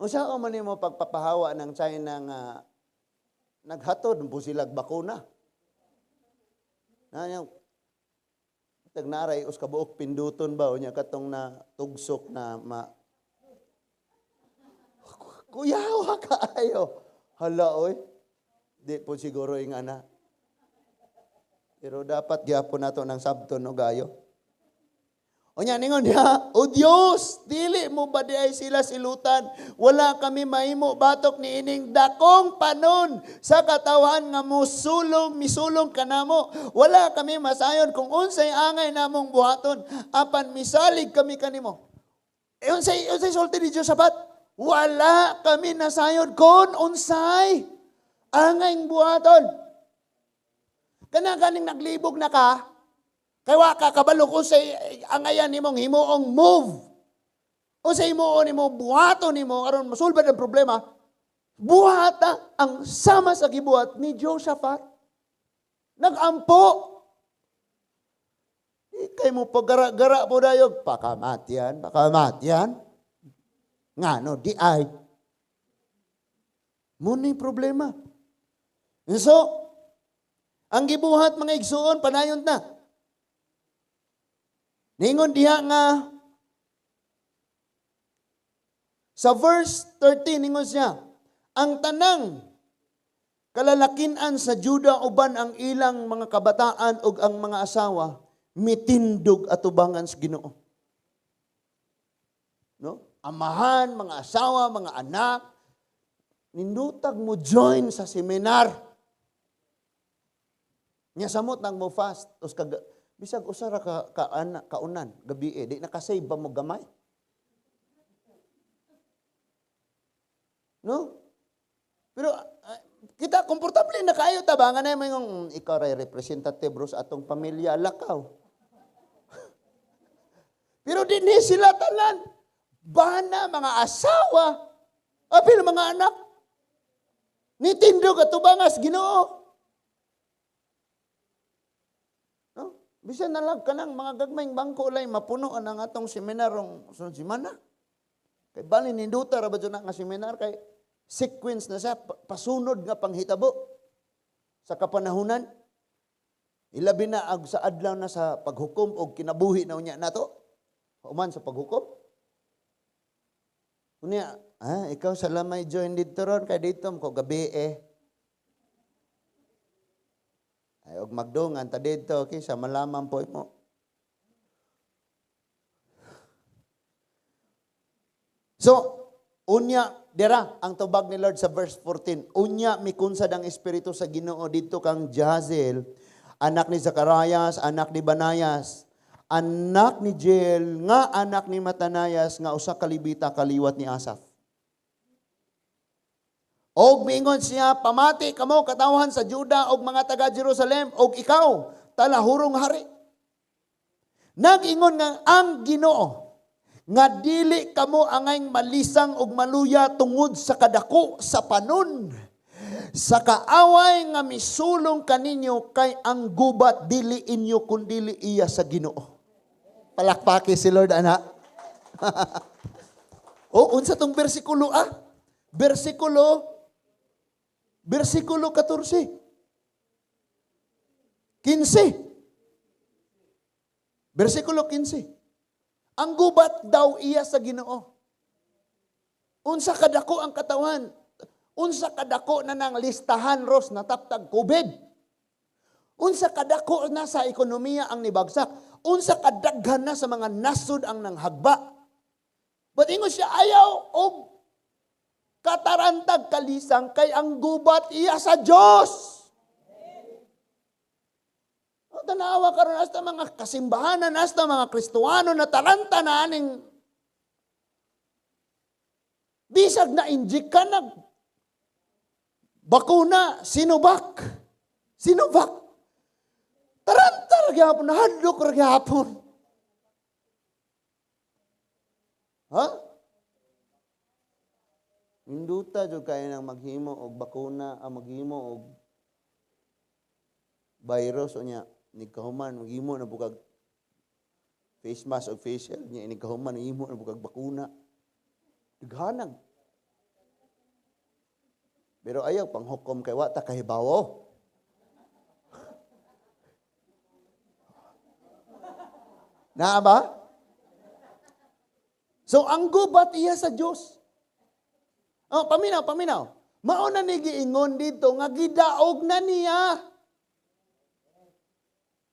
Unsa man nimo pagpapahawa ng China nga naghatod po silag bakuna. Nanyang tagnaray us kabuok pinduton ba unya katong na tugsok na kuyawa kaayo. Hala oy. Di po siguro ing ana. Pero dapat gyapon nato ng sabton o gayo. Unya ningon diha, O Dios, dili mo ba diay sila silutan? Wala kami mahimo batok ni ining dakong panon sa katawan nga misulong kanamo. Wala kami masayon kung unsay angay namong buhaton apan misalig kami kanimo. Unsay sulti ni Josaphat? Wala kami nasayod kon unsay angay buhaton. Kana ganing naglibog na ka, kay wa ka kabalo kung sa angayan nimong himuong move. O sa himuon nimo buhaton nimo aron masulbad ang problema. Buhata ang sama sa gibuhat ni Jehoshaphat. Nagampo. Ikay mo pagara-gara po dayog, pakamatian. Ngano, di ay. Muna yung problema. So, ang gibuhat mga igsuon, panayon na. Ningon diha nga, sa verse 13, ningon siya, ang tanang kalalakinan sa Juda uban ang ilang mga kabataan ug ang mga asawa mitindog atubangan sa Ginoo. No? Amahan, mga asawa, mga anak, nindutag mo join sa seminar. Nya samot nang mo fast, bisag usara kaunan gabi di nakasave ba mo gamay? No? Pero kita komportable na kayo tabangan na yung ikaw ray representative bro sa atong pamilya lakaw. Pero dinhi sila tanan bana mga asawa apil mga anak nitindog atubangas Ginoo. No? Bisan na lang kanang mga gagmayng bangko lay mapuno ang atong seminarong sunod semana. Kay bali ninduta ra ba dyan nga seminar kay sequence na siya pasunod nga panghitabo sa kapanahunan. Ilabi na sa adlaw na sa paghukom o kinabuhi na unya nato. Uman sa paghukom. Unya, ikaw sa lamay join dito ron kay dito ko gabi Ay og magdungan ta dito okay sa malaman po mo. So, unya dira ang tubag ni Lord sa verse 14. Unya mikunsad ang espiritu sa Ginoo dito kang Jahaziel, anak ni Zacarias, anak ni Banayas, anak ni Jeel, nga anak ni Matanayas, nga usa ka Levita kaliwat ni Asaph. Og miingon siya, pamati kamo katawhan sa Juda og mga taga Jerusalem og ikaw talahurong hari. Nag-ingon nga ang Ginoo nga dili kamo angay malisang og maluya tungod sa kadako sa panon. Sa kaaway nga misulong kaninyo kay ang gubat dili inyo kundili iya sa Ginoo. Palakpaki si Lord ana. Unsa tong bersikulo Bersikulo 14. 15. Bersikulo 15. Ang gubat daw iya sa Ginoo. Unsa kadako ang katawan? Unsa kadako na nang listahan ros na taptag COVID? Unsa kadako na sa ekonomiya ang nibagsak? Unsa kadaghan na sa mga nasud ang nanghagba? But ingon siya ayaw og katarantag kalisang kay ang gubat iya sa Dios. Tanawa karon hasta mga kasimbahanan, hasta mga Kristohano na taranta na aning bisag na injik ka nag bakuna, Sinovac. Taranta ra gyapon, nahadlok ra gyapon. Ha? Induta jud kay nang maghimo og bakuna, maghimo og virus unya ni kahuman maghimo na bukag face mask o facial nya ni kahuman ihimo na bukag bakuna. Daghanag. Pero ayaw panghukom kay wa ta kahibawo. Naa ba? So ang gubat iya sa Dios. Paminaw. Mao na ni giingon dito nga gidaog na niya.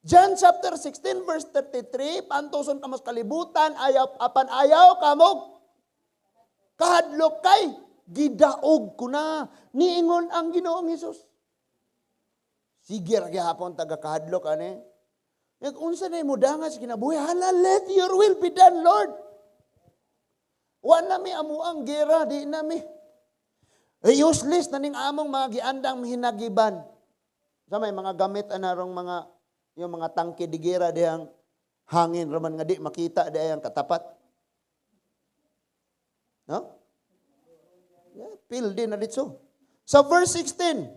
John chapter 16 verse 33, pantuson kamos kalibutan, ayaw kamog kahadlok kay gidaog ko na. Niingon ang Ginoong Hesus. Sige ra gyapon taga kahadlok ani. Unsa na mo dangas kinabuhi, hala let your will be done, Lord. Wa na mi amuang gera di na mi. Useless na ning among mga giandang hinagiban. Sa may mga gamit anarong mga yung mga tangke digera dihang hangin raman nga di makita di ang katapat. No? Yeah, feel din na dito. Sa verse 16,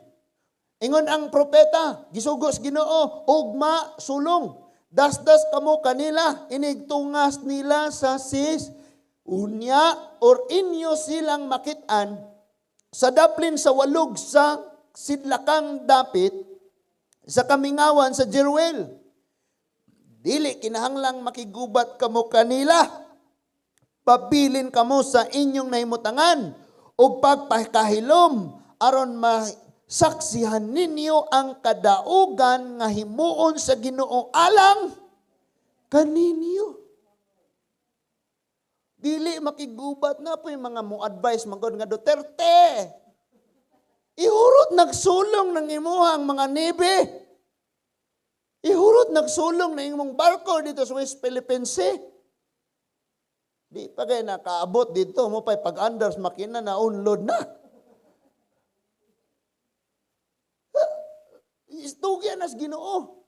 ingon ang propeta, gisugos Ginoo, ugma sulong, dasdas kamo kanila, inigtungas nila sa sis, unya or inyo silang makitaan, sa daplin sa walog sa sidlakang dapit, sa kamingawan sa Jeruel. Dili kinahanglang makigubat kamo kanila, pabilin kamo sa inyong nahimutangan, o pagpakahilom, aron masaksihan ninyo ang kadaugan nga himuon sa Ginoo alang kaninyo. Dili makigubat na po yung mga mo-advise magod nga Duterte. Ihurot nagsulong ng imuhang mga nebe. Ihurot nagsulong ng imong barko dito sa West Philippine Sea. Di pa kayo nakaabot dito mo pa'y pag-anders makina na unload na. Istugyan na sa Ginoo.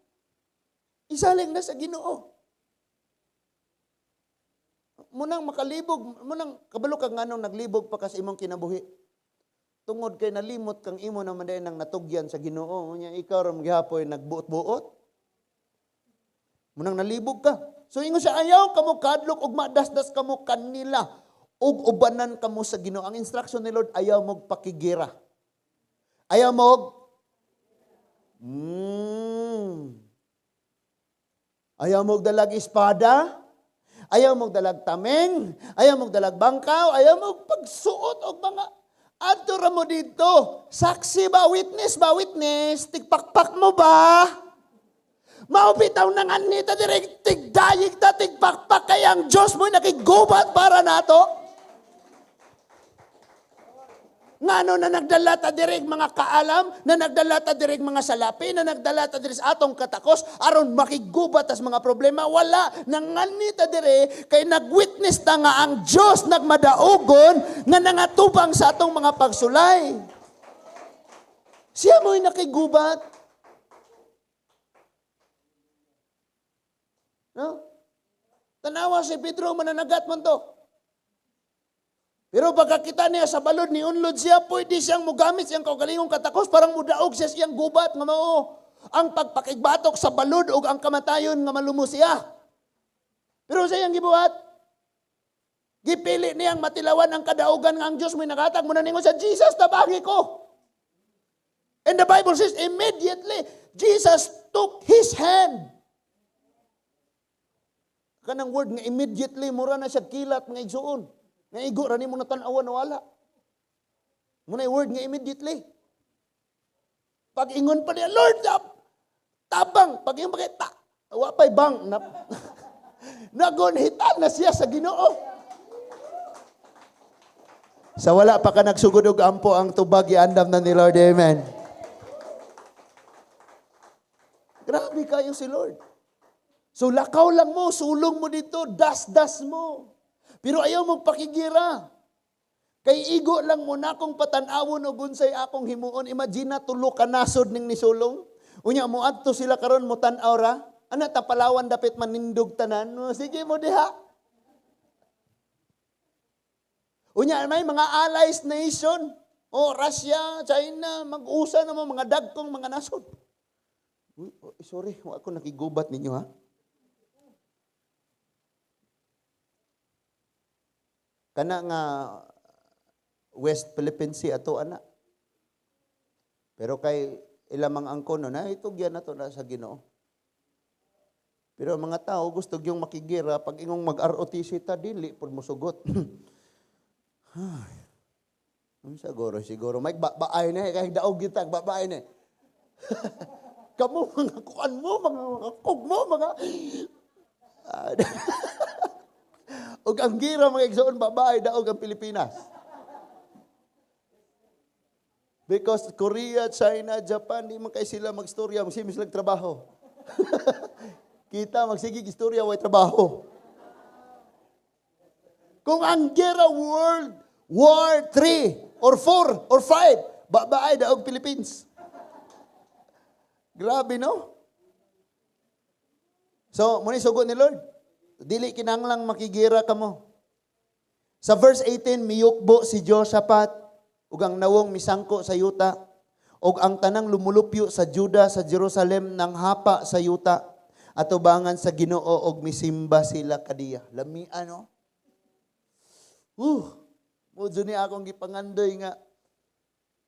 Isaling na sa Ginoo. Munang makalibog, munang kabalo kang nganong naglibog pa kas imong kinabuhi. Tungod kay nalimot kang imo naman dahil nang natugyan sa Ginoo. Nya ikaw ram gihapoy nagbuot-buot. Munang nalibog ka. So ingon siya, ayaw kamo kadlok ug madasdas kamo kanila ug ubanan kamo sa Ginoo. Ang instruction ni Lord, ayaw mo pakigira. Ayaw mo ayaw mo dalag espada, ayaw mo dalag tameng, ayaw mo dalag bangkaw, ayaw mo pagsuot og mga adto ra mo dito. Saksi ba, witness, tigpakpak mo ba? Maupitaw nang anita direk tigdayig ta tigpakpak kay ang Dios mo nakigubat para nato. Ngano na nagdala ta direk mga kaalam, na nagdala ta direk mga salapi, na nagdala ta direk sa atong katakos aron makigubat as mga problema, wala nanganita dire kay nagwitness ta nga ang Dios nagmadaugon nga nangatubang sa atong mga pagsulay. Siya mo'y nakigubat. No? Tanawa si Pedro mananagat man to. Pero pagkakita niya sa balod ni unlod siya, pwede siyang mugamit siyang kaugalingong katakos, parang mudaog siya siyang gubat nga mao. Ang pagpakigbatok sa balod o ang kamatayon nga malumo siya. Pero sa iyang gibuhat, gipili niyang matilawan ang kadaugan nga ang Diyos mo'y nakatag mo na ningon sa Jesus, tabangi ko. And the Bible says, immediately, Jesus took His hand. Kanang word nga immediately, mura na siya kilat nga igsuon. Nga igo, rani mo na tanawan na wala. Muna yung word nga immediately. Pag ingon pa niya, Lord, tabang. Pag ingon pa niya, wapay bang. Nagunhitan na siya sa Ginoo. Sa wala pa ka nagsugod og ampo ang tubag, iandam na ni Lord. Amen. Grabe kayo si Lord. So lakaw lang mo, sulong mo dito, das-das mo. Pero ayaw mong pakigira. Kay igo lang mo na kung patanawon o gunsay akong himuon. Imagine na tulo ka nasod ning nisulong. Unya mo adto sila karon mo tan-aw ra. Ana ta Palawan dapit manindog tanan. Sige mo diha. Unya may mga allies nation. Russia, China, mag-usa na mo mga dagkong mga nasod. Sorry, ako nakigubat ninyo ha. Kana nga West Philippine Sea ato ana. Pero kay ilamang angkon na itugyan na to na sa Ginoo. Pero mga tao gusto gyung makigira pag ingong mag-ROTC ta dili pud mosugot. Siguro may babaay na kay daog gitag babaay na. Kamu mga kuan mo mga kog mo mga ug ang gira mga igsoon babae daog ang Pilipinas. Because Korea, China, Japan, di man kay sila magstorya, magsimis lang trabaho. Kita magsigig istorya, way trabaho. Kung ang gira World War 3 or 4 or 5, babae daog Philippines. Grabe, no? So, muna sugo ni Lord. Dili kinanglang makigira ka mo. Sa verse 18, miyukbo si Josaphat, ug ang nawong misangko sa yuta, ug ang tanang lumulupyo sa Juda sa Jerusalem ng hapa sa yuta, atubangan sa Ginoo og misimba sila kadiya. Lami ano? Mudyo ni akong gipangandoy nga.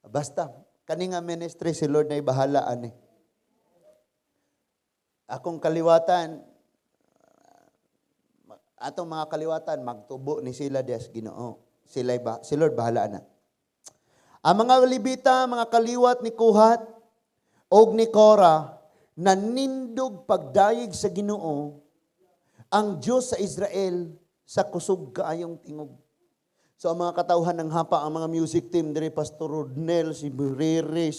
Basta, kani nga ministry si Lord na ibahalaan eh. Akong kaliwatan, atong mga kaliwatan, magtubo ni sila des Ginoo. Si Lord bahala na. Ang mga Levita, mga kaliwat ni Kuhat, og ni Korah, nanindog pagdayeg sa Ginoo, ang Diyos sa Israel, sa kusog kaayong tingog. So ang mga katauhan ng hapa, ang mga music team, diri Pastor Rodnel, si Burere,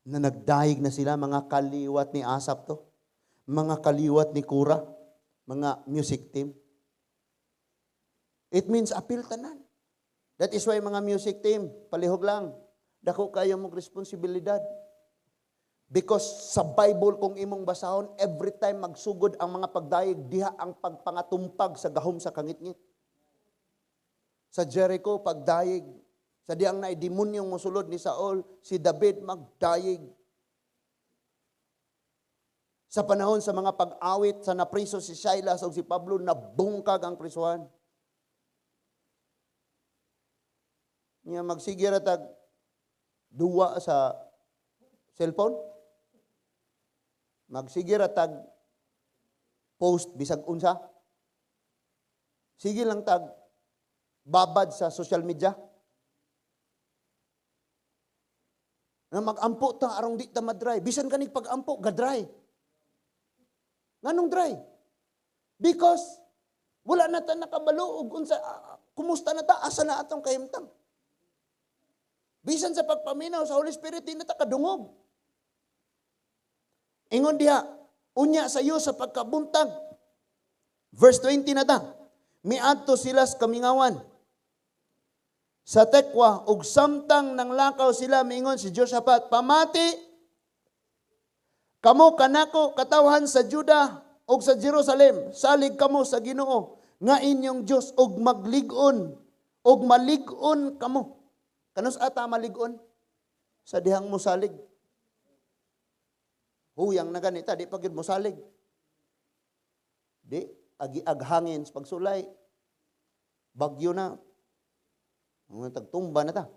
na nagdayeg na sila, mga kaliwat ni Asap to, mga kaliwat ni Kura, mga music team. It means apil tanan. That is why mga music team, palihog lang, dako kayo mong responsibilidad. Because sa Bible kung imong basahon, every time magsugod ang mga pagdayeg, diha ang pagpangatumpag sa gahom sa kangitngit. Sa Jericho, pagdayeg. Sa diyang na demonyong musulod ni Saul, si David magdayeg. Sa panahon sa mga pag-awit, sa napriso si Silas o si Pablo, nabungkag ang prisuhan. Niya magsigira tag duwa sa cellphone. Magsigira tag post bisag unsa. Sige lang tag babad sa social media. Na mag-ampo ta arong di ta madry. Bisan kanig pag-ampo, gadry. Nganong dry? Because wala na ta nakabalo og unsa kumusta na ta asa na atong kahimtang. Bisan sa pagpaminaw sa Holy Spirit di na ta kadungog. Ingon diha, unya sa iyo sa pagkabuntag. Verse 20 na ta. Miadto sila sa kamingawan. Sa Tekwa, ug samtang nang lakaw sila, miingon si Josaphat, pamati, kamo kanako katawhan sa Juda ug sa Jerusalem, salig kamo sa Ginoo, nga inyong Dios ug malig-on, ug malig-on kamo. Kanus ata malig-on? Sa dihang mosalig. Huyang na ganita, di pagid mosalig. Di, agi-ag hangin sa pagsulay. Bagyo na. Mga tagtumba na ta.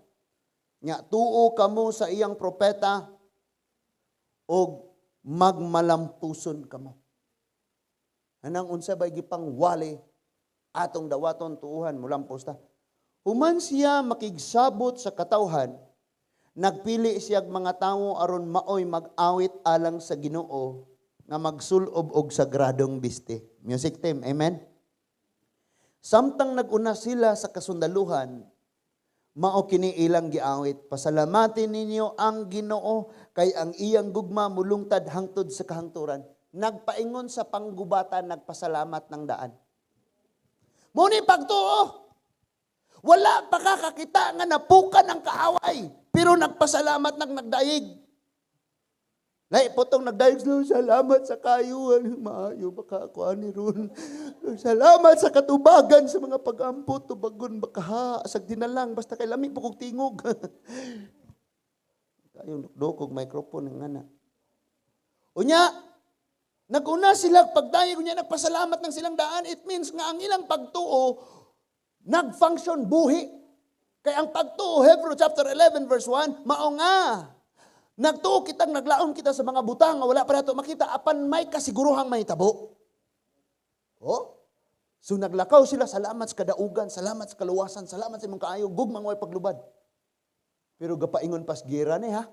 Nya tuo kamo sa iyang propeta og magmalampuson kamo. Anang unsa bay gipang wali atong dawaton tuuhan mulampos ta. Human siya makigsabot sa katawhan, nagpili siya mga tawo aron maoy mag-awit alang sa Ginoo nga magsulob og sagradong biste. Music team, amen. Samtang naguna sila sa kasundaluhan, mao kini ilang giawit. Pasalamatin ninyo ang Ginoo kay ang iyang gugma mulungtad hangtod sa kahangturan. Nagpaingon sa panggubatan, nagpasalamat ng daan. Muni pagtuo. Wala pa kakakita nga napukan ang kaaway, pero nagpasalamat ng nagdayeg. Nay potong nagdayeg, salamat sa kayuan, maayo baka ako ani ron. Salamat sa katubagan sa mga pag-ampo, tubagon baka ha, asag dinalang, basta kay lami pukog tingog. Kayong dukdok og microphone ng ana. Unya, naguna sila pagdayeg, unya nagpasalamat ng silang daan, it means nga ang ilang pagtuo, nag-function buhi. Kaya ang pagtuo, Hebrew chapter 11 verse 1, mao nga, nagtuo kitang naglaom kita sa mga butang, wala pa nato makita, apan may kasiguruhang mahitabo. Oh? So naglakaw sila, salamat sa kadaugan, salamat sa kaluwasan, salamat sa imong kaayo, gugmang way paglubad. Pero gapaingon pas gira ni ha.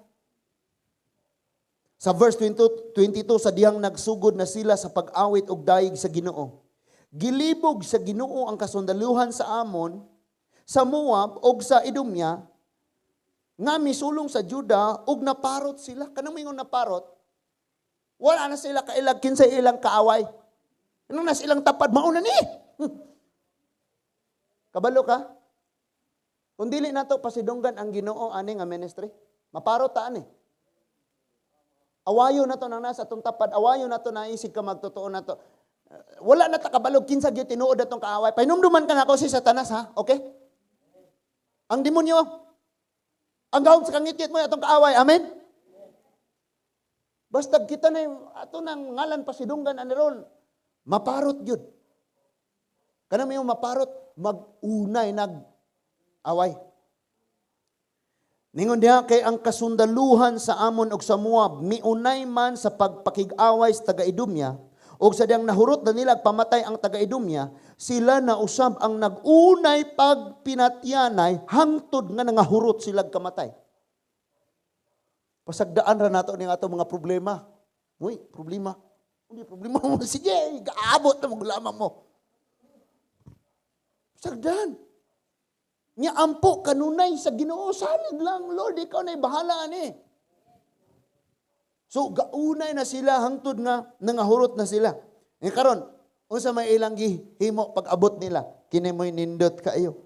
Sa verse 22, sa dihang nagsugod na sila sa pag-awit og dayeg sa Ginoo. Gilibog sa Ginoo ang kasundaluhan sa Amon, sa Moab og sa Edomya, nga misulong sa Juda og naparot sila. Kanang mingon naparot, wala na sila kailag kinsa ilang kaaway. Kanang nas ilang tapad mauna ni. Kabalo ka? Kung dili nato pasidunggan ang Ginoo ani nga ministry, maparot ta ani. Awayo na to nang nasa atong tapad, awayo na to na isig ka magtotoo na to. Wala na takabalog kinsa gyud tinuod atong kaaway. Pahinumduman ka na ako si Satanas ha, okay? Ang demonyo, ang gahom sa kangitgit mo atong kaaway, amen? Basta kita na ato nang ngalan pasidunggan aniron, maparot gyud. Kana may maparot, mag-unay nag-away. Ningon diha kay ang kasundaluhan sa Amon ug sa Moab miunay man sa pagpakig-away sa taga-Idumya ug sa diyang nahurot na nila pamatay ang taga-Idumya, sila na usab ang nag-unay pagpinatyanay hangtod nga nangahurot sila kamatay. Pasagdaan ra nato ning ato mga problema. Uy, problema. Hindi problema mo. Sige, gaabot na magulama mo. Pasagdaan. Nya ampo kanunay sa Ginoo, salig lang, Lord, ikaw na'y bahala ani. So gaunay na sila hangtod nga nangahurot na sila. E karon, unsa may ilang gihimo pag-abot nila? Kini mo'y nindot kaayo.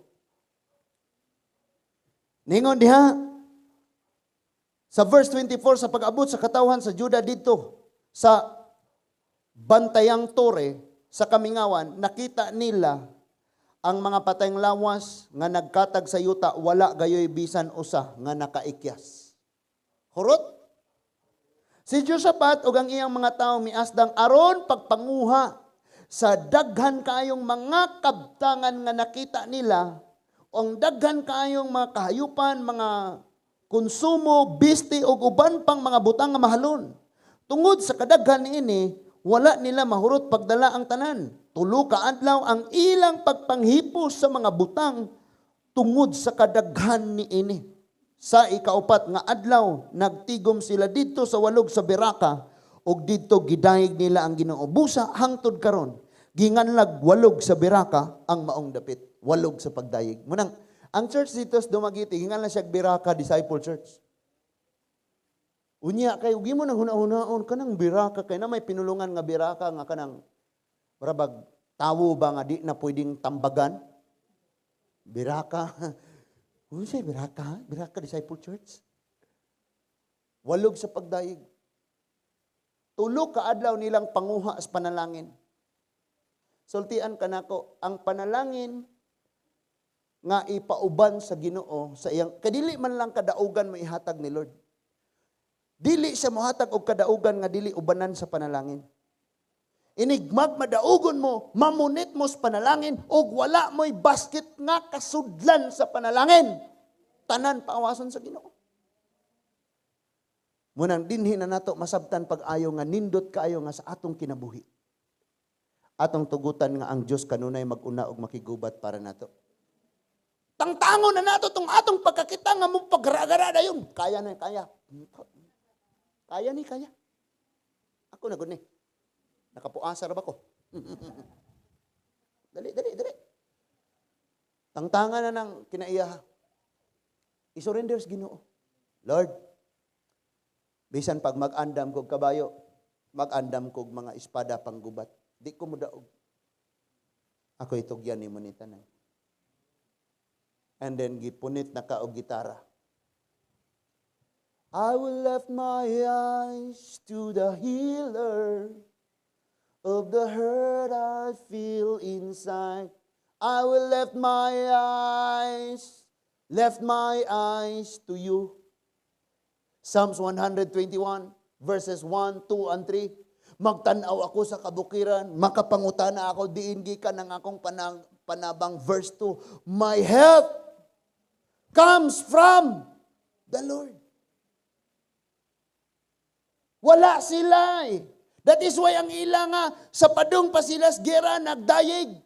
Ningon diha sa verse 24 sa pag-abot sa katawhan sa Juda dito sa bantayang tore sa Kamingawan, nakita nila ang mga patayng lawas nga nagkatag sa yuta, wala gayoy bisan usa nga nakaikyas. Hurot? Si Josaphat ug ang iyang mga tawo miasdang aron pagpanguha sa daghan kaayong mga kabtangan nga nakita nila, o ang daghan kaayong mga kahayupan, mga konsumo, bisti ug uban pang mga butang nga mahalon. Tungod sa kadaghan niini, wala nila mahurot pagdala ang tanan. Tulo ka adlaw ang ilang pagpanghipos sa mga butang tungod sa kadaghan niini. Sa ikaupat nga adlaw, nagtigom sila dito sa walog sa Beraka ug dito gidayeg nila ang Ginoo. Busa hangtod karon, ginganlag walog sa Beraka ang maong dapit. Walog sa pagdayeg. Munang ang church dito sa Dumaguete, ginganlan siya Beraka Disciple Church. Unya kay ugi mo nang huna-hunaon kanang Beraka kay na may pinulungan nga Beraka nga kanang barabag tawo ba nga di na pwedeng tambagan? Beraka. Ano siya, Beraka? Beraka Disciple Church? Walog sa pagdayeg. Tulo ka adlaw nilang panguha sa panalangin. Sultian ka nako, ang panalangin nga ipauban sa Ginoo sa iyang kadili man lang kadaugan mo ihatag ni Lord. Dili siya mohatag og kadaugan nga dili ubanan sa panalangin. Inigmag madaugon mo, mamunit mo sa panalangin, o wala mo'y basket nga kasudlan sa panalangin. Tanan paawason sa Ginoo. Munang dinhi na nato masabtan pag-ayo nga nindot kaayo nga sa atong kinabuhi. Atong tugutan nga ang Dios kanunay mag-una og makigubat para nato. Tangtangon na nato tong atong pagkakita nga mo pagragara dayon. Kaya na, kaya. Kaya ni, kaya. Ako na gud ni. Nakapuasa ra ba ko? Dali. Tangtangan na ng kinaiya. I-surrender sa Ginoo. Lord, bisan pag mag-andam kog kabayo, mag-andam kog mga espada panggubat. Di ko mudaog. Ako itugyan ni mo ni tanan. And then gipunit na ka og gitara. I will lift my eyes to the healer of the hurt I feel inside. I will lift my eyes to you. Psalms 121 verses 1, 2, and 3. Magtanaw ako sa kabukiran, makapangutana ako, diin gikan ng akong panabang. Verse 2, my help comes from the Lord. Wala sila eh. That is why ang ilang sa padung pa sila sa gera nagdayeg.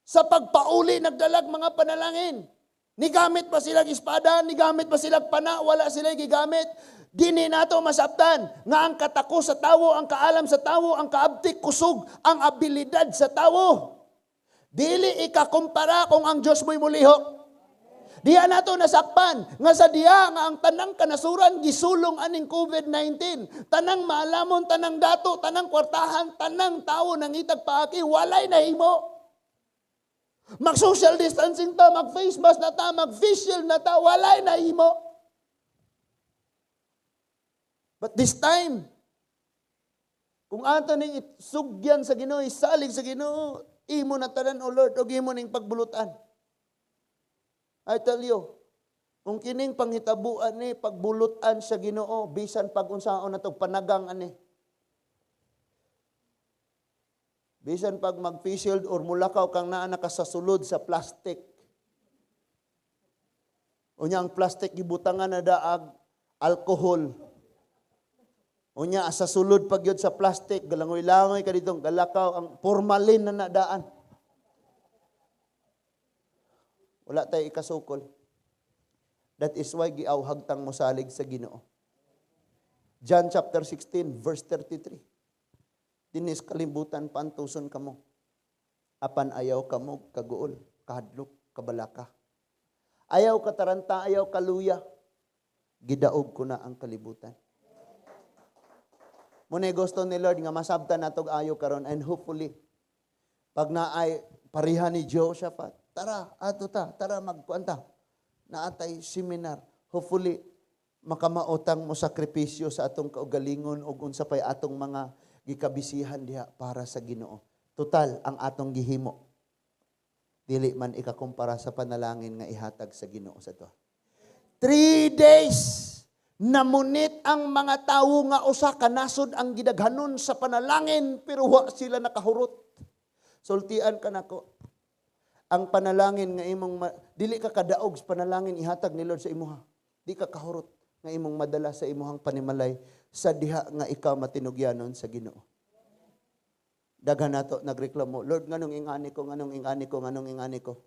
Sa pagpauli nagdalag mga panalangin. Nigamit pa sila espada, nigamit pa sila pana, wala sila gigamit. Dini nato masabtan nga ang katako sa tawo, ang kaalam sa tawo, ang kaabtik kusog, ang abilidad sa tawo. Dili ikakumpara kung ang Diyos mo'y mulihok. Diya nato nasakpan nga sa diya nga ang tanang kanasuran gisulong aning COVID-19. Tanang maalamon, tanang dato, tanang kwartahan, tanang tao nangitag paaki, walay nahimo. Mag-social distancing ta, mag-face mask na ta, mag-face shield na ta, walay nahimo. But this time, kung ato ning sugyan sa Ginoo, isalig sa Ginoo, imo na tanan o Lord, og imo ning pagbulutan. I tell you, kung kining panghitabuan ni pagbulutan sa Ginoo, bisan pag-unsaon na to panagang ani. Bisan pag mag-face shield or mulakaw kang naa nakasasulod sa plastic. Unya ang plastic gibutangan na daag alcohol. Unya sa sulod pag yun sa plastic, galangoy-langoy ka ditong galakaw, ang formalin na nadaan. Wala tayo ikasukol. That is why giawhagtang mo salig sa Ginoo. John chapter 16 verse 33. Dinis kalimbutan pantuson kamo. Apan ayaw kamo kaguol, kahadlok, kabalaka. Ayaw kataranta, ayaw kaluya. Gidaog ko na ang kalibutan. Muna gusto ni Lord nga masabtan natog ayo karon, and hopefully pag naay parihan ni Jehoshaphat, tara ato tara magkuanta. Naatay seminar. Hopefully makamaotang mo sakripisyo sa atong kaugalingon ug unsa pay atong mga gikabisihan diha para sa Ginoo. Total ang atong gihimo. Dili man ikakumpara sa panalangin nga ihatag sa Ginoo sa to. 3 days namunit ang mga tawo nga usa ka nasod ang gidaghanon sa panalangin pero wa sila nakahurot. Sultian ka nako. Ang panalangin nga imong dili ka kadaog sa panalangin ihatag ni Lord sa imuha. Di ka kahurot nga imong madala sa imuhang panimalay sa diha nga ikaw matinugyanon sa Ginoo. Daghan nato nagreklamo, Lord nganong ingani ko, nganong ingani ko, nganong ingani ko.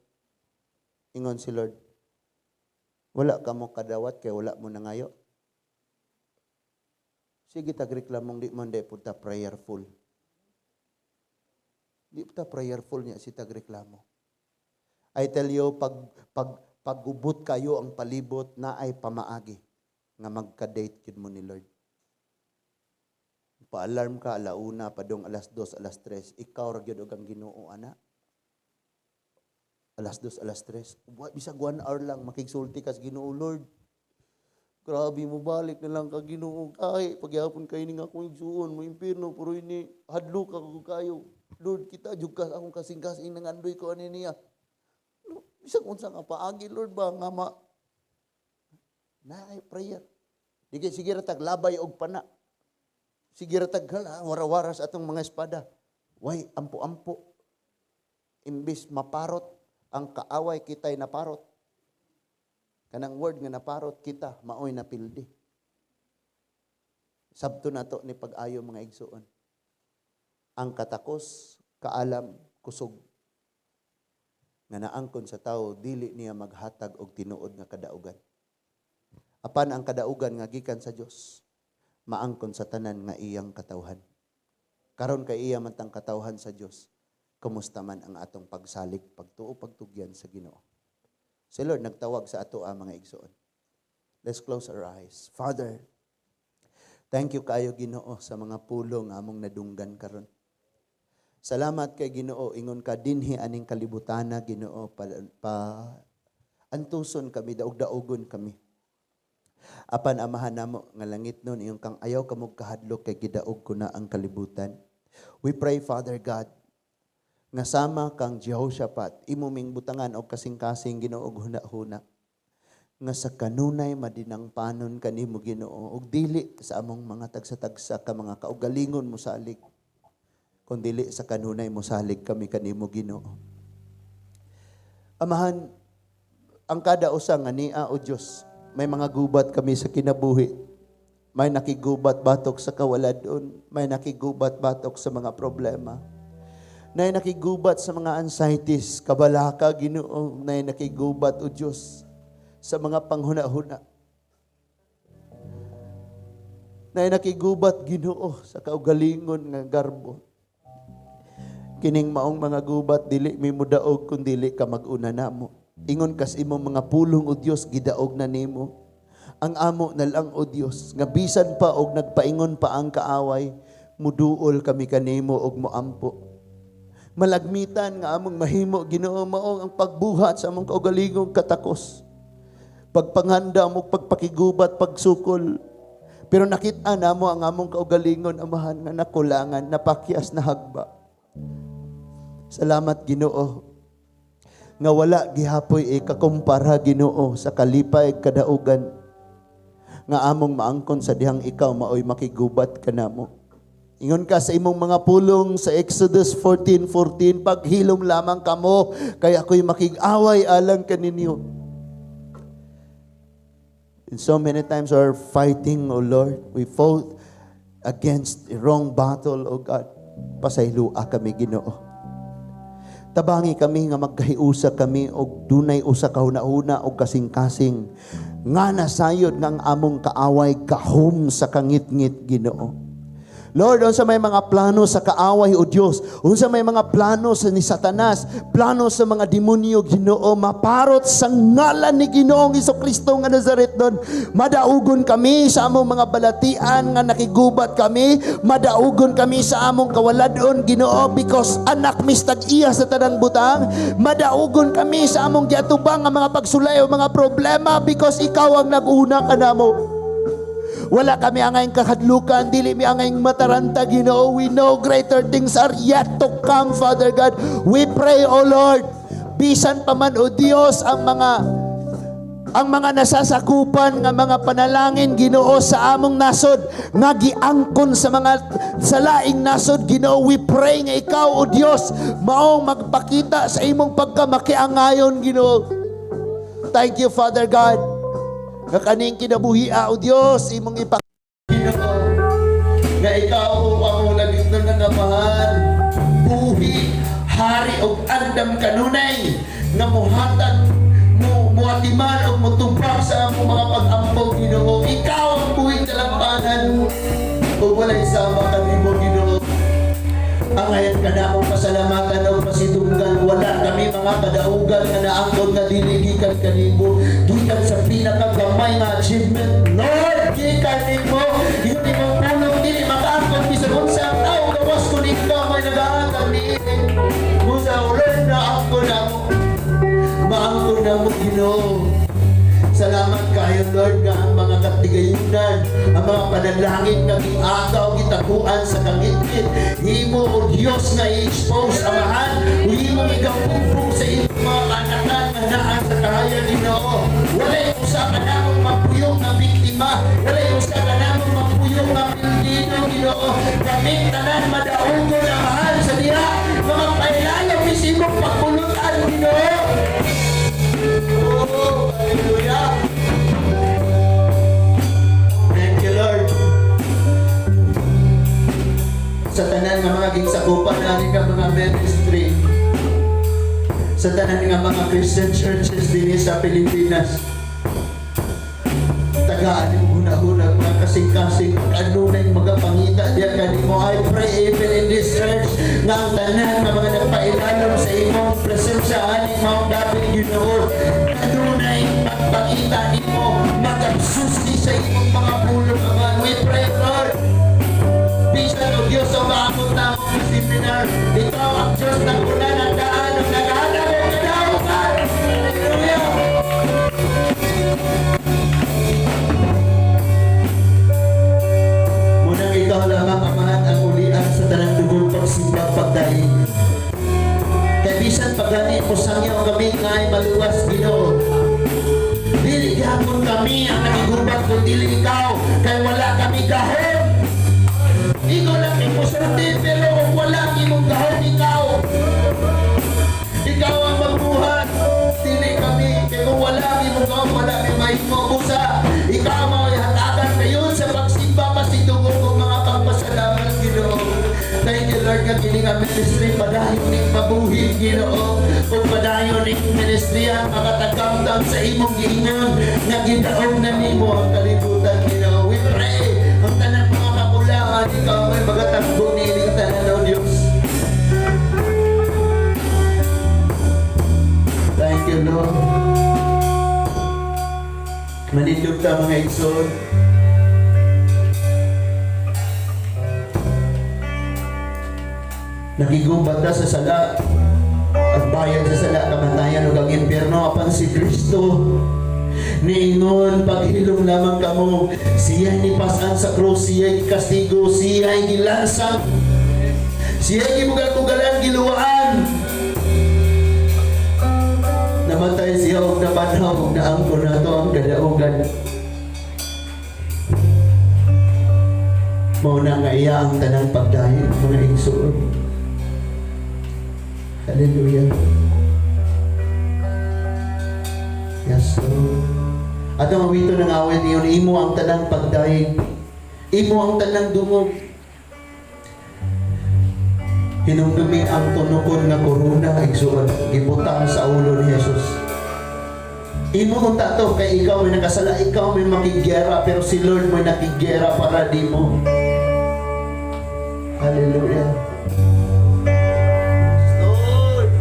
Ingon si Lord, wala ka mo kadawat kay wala mo nangayo. Sige tagreklamong di man day punta prayerful. Di punta prayerful niya si tagreklamo. I tell you, paggubot kayo ang palibot na ay pamaagi nga magka-date kid mo ni Lord. Pa-alarm ka, alauna, padong alas 2, alas 3. Ikaw ra gyud og ang Ginoo ana. Alas 2, alas 3. Bisag 1 hour lang makigsulti ka sa Ginoo, Lord. Grabe mo balik na lang ka Ginoo. Ay, pagyapon kay ning akong igsuon, mo impierno puro ini hadlok ako kayo. Lord, kita jud ka akong kasing-kasing nang andoy ko ani niya. Bisag unsa nga paagi Lord ba nga naay prayer. Dili sige ra tag labay og pana. Sige ra tag wara-waras atong mga espada. Way ampo-ampo. Imbis maparot ang kaaway kitay naparot. Kanang word nga naparot kita maoy napildi. Sabto nato ni pag-ayo mga igsuon. Ang katakos, kaalam, kusog. Nga naangkon sa tao, dili niya maghatag og tinuod nga kadaugan. Apan ang kadaugan nga gikan sa Dios, maangkon sa tanan nga iyang katawhan. Karon kay iya man tang katawhan sa Dios, kumusta man ang atong pagsalig, pagtuo, pagtugyan sa Ginoo. Si Lord nagtawag sa ato mga igsoon. Let's close our eyes. Father, thank you kayo Ginoo sa mga pulong among nadunggan karon. Salamat kay Ginoo, ingon ka dinhi aning kalibutana Ginoo antuson kami, daog-daogon kami. Apan amahan namo nga langit nun iyong kang ayaw kamog kahadlok kay gidaog ko na ang kalibutan. We pray Father God nga sama kang Jehoshaphat imuming butangan og kasing-kasing Ginoo og huna-huna nga sa kanunay madinang panon kanimo Ginoo og dili sa among mga tagsa-tagsa ka mga kaugalingon mo salig kun dili sa kanunay mo salig kami kanimo Ginoo. Amahan, ang kada usa nga niya o Dios, may mga gubat kami sa kinabuhi. May nakigubat batok sa kawaladon, may nakigubat batok sa mga problema. Nay nakigubat sa mga anxieties, kabalaka Ginoo, nay nakigubat o Dios sa mga panghuna-huna. Nay nakigubat Ginoo sa kaugalingon nga garbo. Kining maong mga gubat dili mi mudaog kun dili ka mag-una namo. Ingon kas imong mga pulong o Dios gidaog na nimo. Ang amo na lang o Dios nga bisan pa og nagpaingon pa ang kaaway, muduol kami kanimo og moampo. Malagmitan nga among mahimo Ginoo mao ang pagbuhat sa among kaugalingong katakos. Pagpanghanda mo pagpakigubat pagsukol. Pero nakita na mo ang among kaugalingon, Amahan, nga nakulangan, napakyas na hagba. Salamat, Ginoo, nga wala gihapoy kakumpara, Ginoo, sa kalipay kadaugan nga among maangkon sa dihang ikaw maoy makigubat ka namo. Ingon ka sa imong mga pulong sa Exodus 14:14, paghilom lamang kamo kay ako'y makig-away alang kaninyo. And so many times we're fighting, O Lord. We fought against the wrong battle, O God. Pasaylua kami, Ginoo. Tabangi kami nga magkahiusa kami og dunay usa ka hunahuna og kasing-kasing nga nasayod ng among kaaway kahom sa kangit-ngit, Ginoo. Lord, unsa may mga plano sa kaaway o Diyos, unsa may mga plano sa ni Satanas, plano sa mga demonyo, Ginoo, maparot sa ngalan ni Ginoong Hesukristo nga Nazaret doon. Madaugon kami sa among mga balatian nga nakigubat kami, madaugon kami sa among kawaladon, Ginoo, because anak mistag iya sa tanang butang. Madaugon kami sa among giatubang nga mga pagsulay o mga problema because ikaw ang nag-una kanamo. Wala kami angayang kahadlukan, dili mi angayang mataranta, Ginoo. We know greater things are yet to come, Father God. We pray, O Lord, bisan pa man, O Dios, ang mga nasasakupan nga mga panalangin, Ginoo, sa among nasod nga giangkon sa mga salaing nasod, Ginoo. We pray nga ikaw, O Dios, maong magpakita sa imong pagkamakiangayon, Ginoo. Thank you, Father God, nga kaning kinabuhia, O Dios, imong ipakita nga ikaw ang labing ng nangamahan, buhi, hari o andam kanunay, nga muhatag, muatiman o mutumpang sa among mga pag-ambog, Ginoo. Ikaw ang buhing talampanan, o walay sama kanimo, Ginoo. Ang hayat ka na akong pasalamatan o pasitunggan, wala kami mga kadaugan na naangkod na diligikan kanimo, gikan sa pinakagamay nga achievement, Lord, gikan nimo, hindi mo punong dili makaangkod bisan unsa ang tao gawas ko ni ikaw may nag-aangkod ni Musa, Lord, naangkod na mo, maangkod na mo, Ginoo. Salamat kayo, Lord, nga ang mga katigayunan, ang mga panalangin nga giagaw, gitakuan sa kangit-ngit. Himo, O Diyos, nga i-expose amahan. Himo, igapupong sa iyong mga kanakan nga naan sa kahayag, Ginoo. Walay usa ka namang mapuyong na biktima. Walay usa ka namang mapuyong na pildino, Ginoo. Kaming tanan madaungon amahan sa diha. Mga pailayang misimong pagpulutan, Ginoo. Oh, hallelujah. Thank you, Lord. Sa tanan nga mga ginsakupan namin nga mga ministry, sa tanan nga mga Christian churches din sa Pilipinas, tagaan yung huna-huna, mga kasing-kasing, ano na yung mga pangita diya kanimo. I pray even in this church, nga ang tanan nga mga nagpailalam sa imong presensya, ani Mount David, Ginoo, ano na yung pagpangita nimo, magabsusi sa imong mga pulong, Ama. We pray, Lord, bisan o Diyos ang maamot na akong seminar, ikaw ang Diyos na kunan ang daan, ang naghahanap ang kadaugan. Hallelujah. Munang ikaw lamang, Amahan, ang ulian sa tanang dugong pagsimbang pagdaig. Kaya bisan pagani mo sangyaw kami nga ay maluwas, Ginoo. Dili gyapon kami ang nakigubat kung dili ikaw, kaya wala kami gahon. Ikaw lang imusulti, pero kung wala imong gahon, ikaw ang magbuhat. Dili kami, kaya kung wala imong gahon, wala may mahimo usa. Ikaw ang hatagan kayo sa pagsimba, pasitungong ng mga pagpasalamat, Ginoo. Thank you, Lord, nga kini nga ministry, padayon ning mabuhin, Ginoo. Kung padayon ning ministry ang makatagamdam sa imong giingon, nga gidaog na nimo ang kalibutan, Ginoo. We pray, ang tanan mga kakulangan, ikaw may magatagbo niling tanan, O Diyos. Thank you, Lord. Manindog ta mga igsoon. Nakigubat na sa sala at bayan sa sala kamatayan o ang impyerno apan si Kristo Niingon, paghilom lamang kamo, siya'y nipasan sa krus, siya'y kastigo, siya'y gilansang, siya'y gibugal-bugalan, giluwaan. Namatay siya og napanaw, og naangkon na ito ang kadaugan. Mauna nga iya ang tanang pagdahil, mga igsoon. Hallelujah. Yes, Lord. At ang awito ng awit niyon, imo ang tanang pagdahil, imo ang tanang dungog. Hinumdumin ang tunukon nga korona, igsoon, gibutang sa ulo ni Jesus. Imo kung tato, kay ikaw may nakasala, ikaw may makigyera, pero si Lord may nakigyera para di mo. Hallelujah. Lord.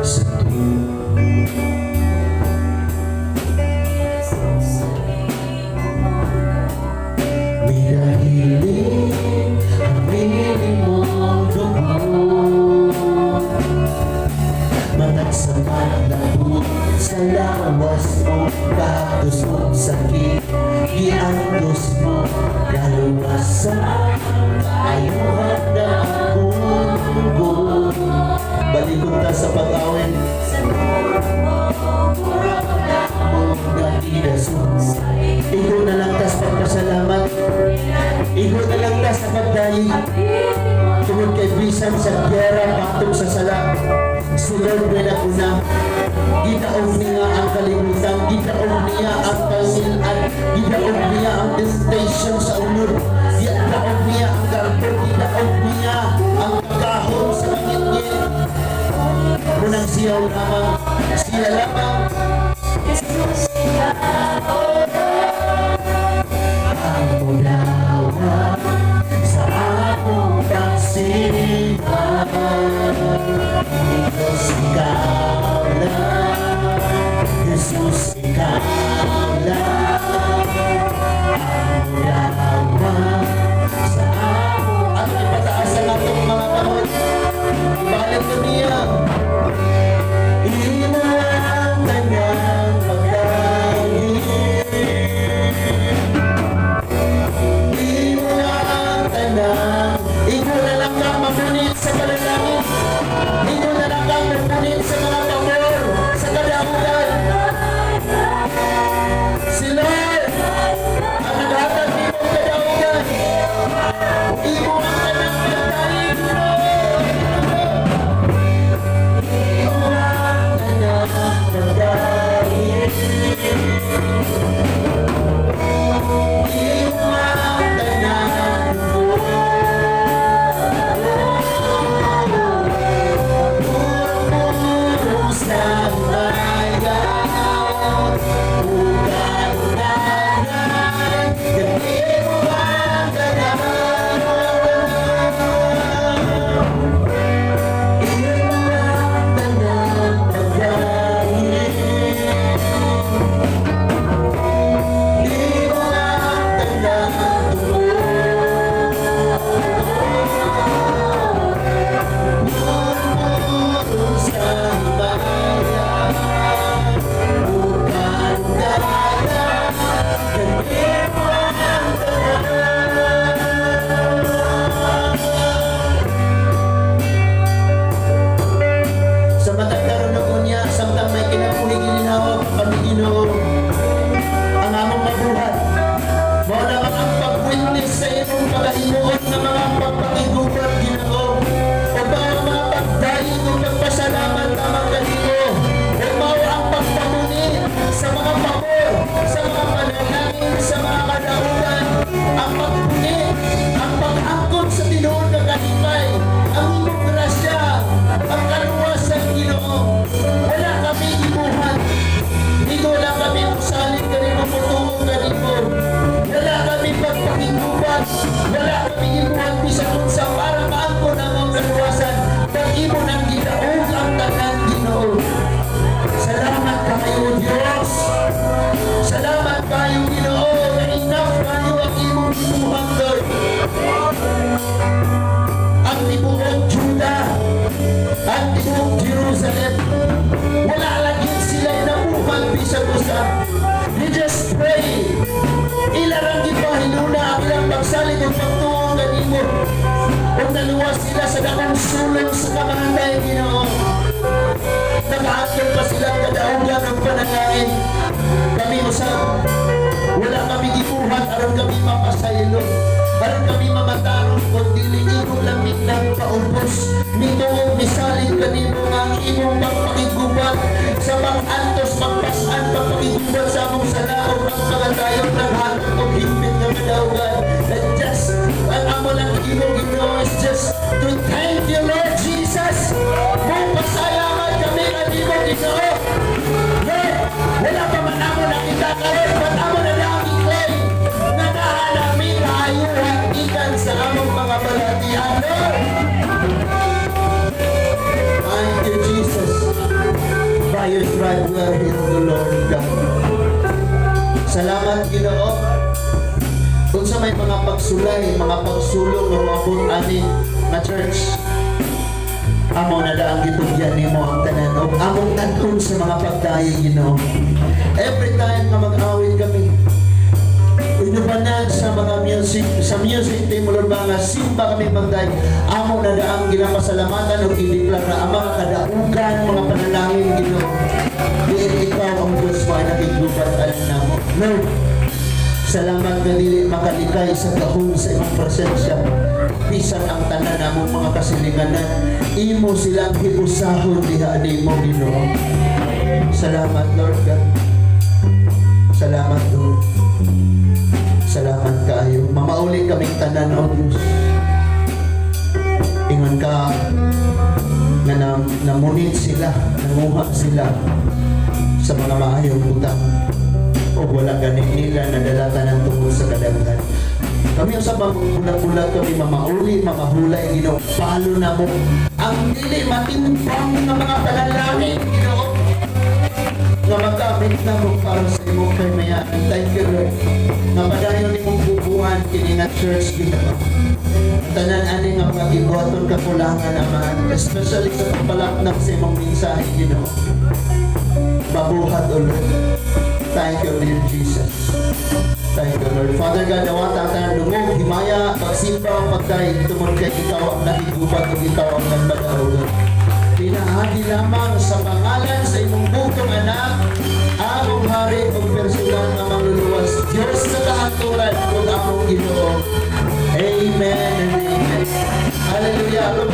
Sa minahiling ang piling mong dugo, matagsamad na sa lawas mo, katos mo sakit, giantos mo, kaluwasan, ayuhan na ang mundo. Balikot ta sa pag-awin, igo na lang tas pagpasalamat, igo na lang tas sa pagdali, tungod kay bisan sa gyera, patong sa sala, si Lord may nakuna. Gitaog niya ang kalimutan, gitaog niya ang kangilan, gitaog niya ang temptation sa ulod, gitaog niya ang garbo, gitaog niya ang kahon sa ngit-ngit. Munang siya lamang, siya lamang. Ang munawa sa akong pagsihan, Diyos ikaw lang, Jesus ikaw lang. Ang munawa sa akong, at ipataas ang atong mga kamot, balik ko niya. Inang kanyang pagdahil, inang tanang, ikaw na lang kang mamunit sa kalalangin, ikaw na lang kang mamunit sa mga pamor, sa kadaugan. Si Lord, ang naghatag ni mong kadaugan, imo ang tanang pagdahil, sa kamanday, Ginoo. Nakahatol pa sila kadaugan ng panangain. Kami usap, wala kami ibuhat, aron kami mapasaylo. Aron kami mamatarong kung dili imo lamig ng paubos. Mituog misalin kanimo nga ang imong pagpakigubat sa pag-antos, pagpasan, pagpakigubat sa among salaog, pagpagandayong naghatod o higpit nga madaugan. And just, ang amo lang imo Ginoo is just to thank you Lord Jesus. Kung pasayaman kami kanimo Ginoo. Lord, wala pa man amo nakita karon, but amo na lang i-claim na namin ayuhan ikan sa among mga balatian, Lord. Thank you, Jesus. By your stripe we are healed, Lord God. Salamat, Ginoo. Kung sa may mga pagsulay, mga pagsulong ng mga ani na church, amo na daang gitugyan nimo ang tanan o among tantun sa mga pagdayo, Ginoo. Every time na mag-awit kami, inubanan sa mga music team, Lord, mga simba kami magday, amo na daang ginapasalamatan o ideklara ang mga kadaugan, mga panalangin, Ginoo. Diin ikaw ang Diyos mo ay nakigubat alam na mo. Lord, salamat na dili makalikay sa kahon sa imong presensya. Bisan ang tanan namong mga kasilinganan, imo silang hiusahon diha nimo, Ginoo. Salamat, Lord God. Salamat, Lord. Salamat kayo. Mamauli kaming tanan, O Diyos. Ingon ka na namunit sila, nanguha sila sa mga maayong utang. O wala ganin nila nadalatan ng tungkol sa kadaghan. Kami ang sabang bulat-bulat kami mamauli, mga hulay, Ginoo. Palo na mo ang dili matimbang ng mga panalangin, Ginoo. Nga magamit na mo para sa imong kamayaan. Thank you, Lord. Nga padayon imong bubuhan kini nga church, Ginoo. Tanan ani nga mga gibuhaton kakulangan, Ama, especially sa pagpalaknak sa imong mensahe, Ginoo. Mabuhat, O Lord. Thank you, dear Jesus. Thank you, Lord. Father God, nawata ang tanan lungog, himaya, pagsimba ang pagday, tumod kay ikaw ang nakigubat o ikaw ang nagpadaogan. Pinahagi lamang sa pangalan sa imong butong anak, among hari o personal na mangluluwas, Diyos sa kahatulan o among Ginoo. Amen and amen. Hallelujah. Kung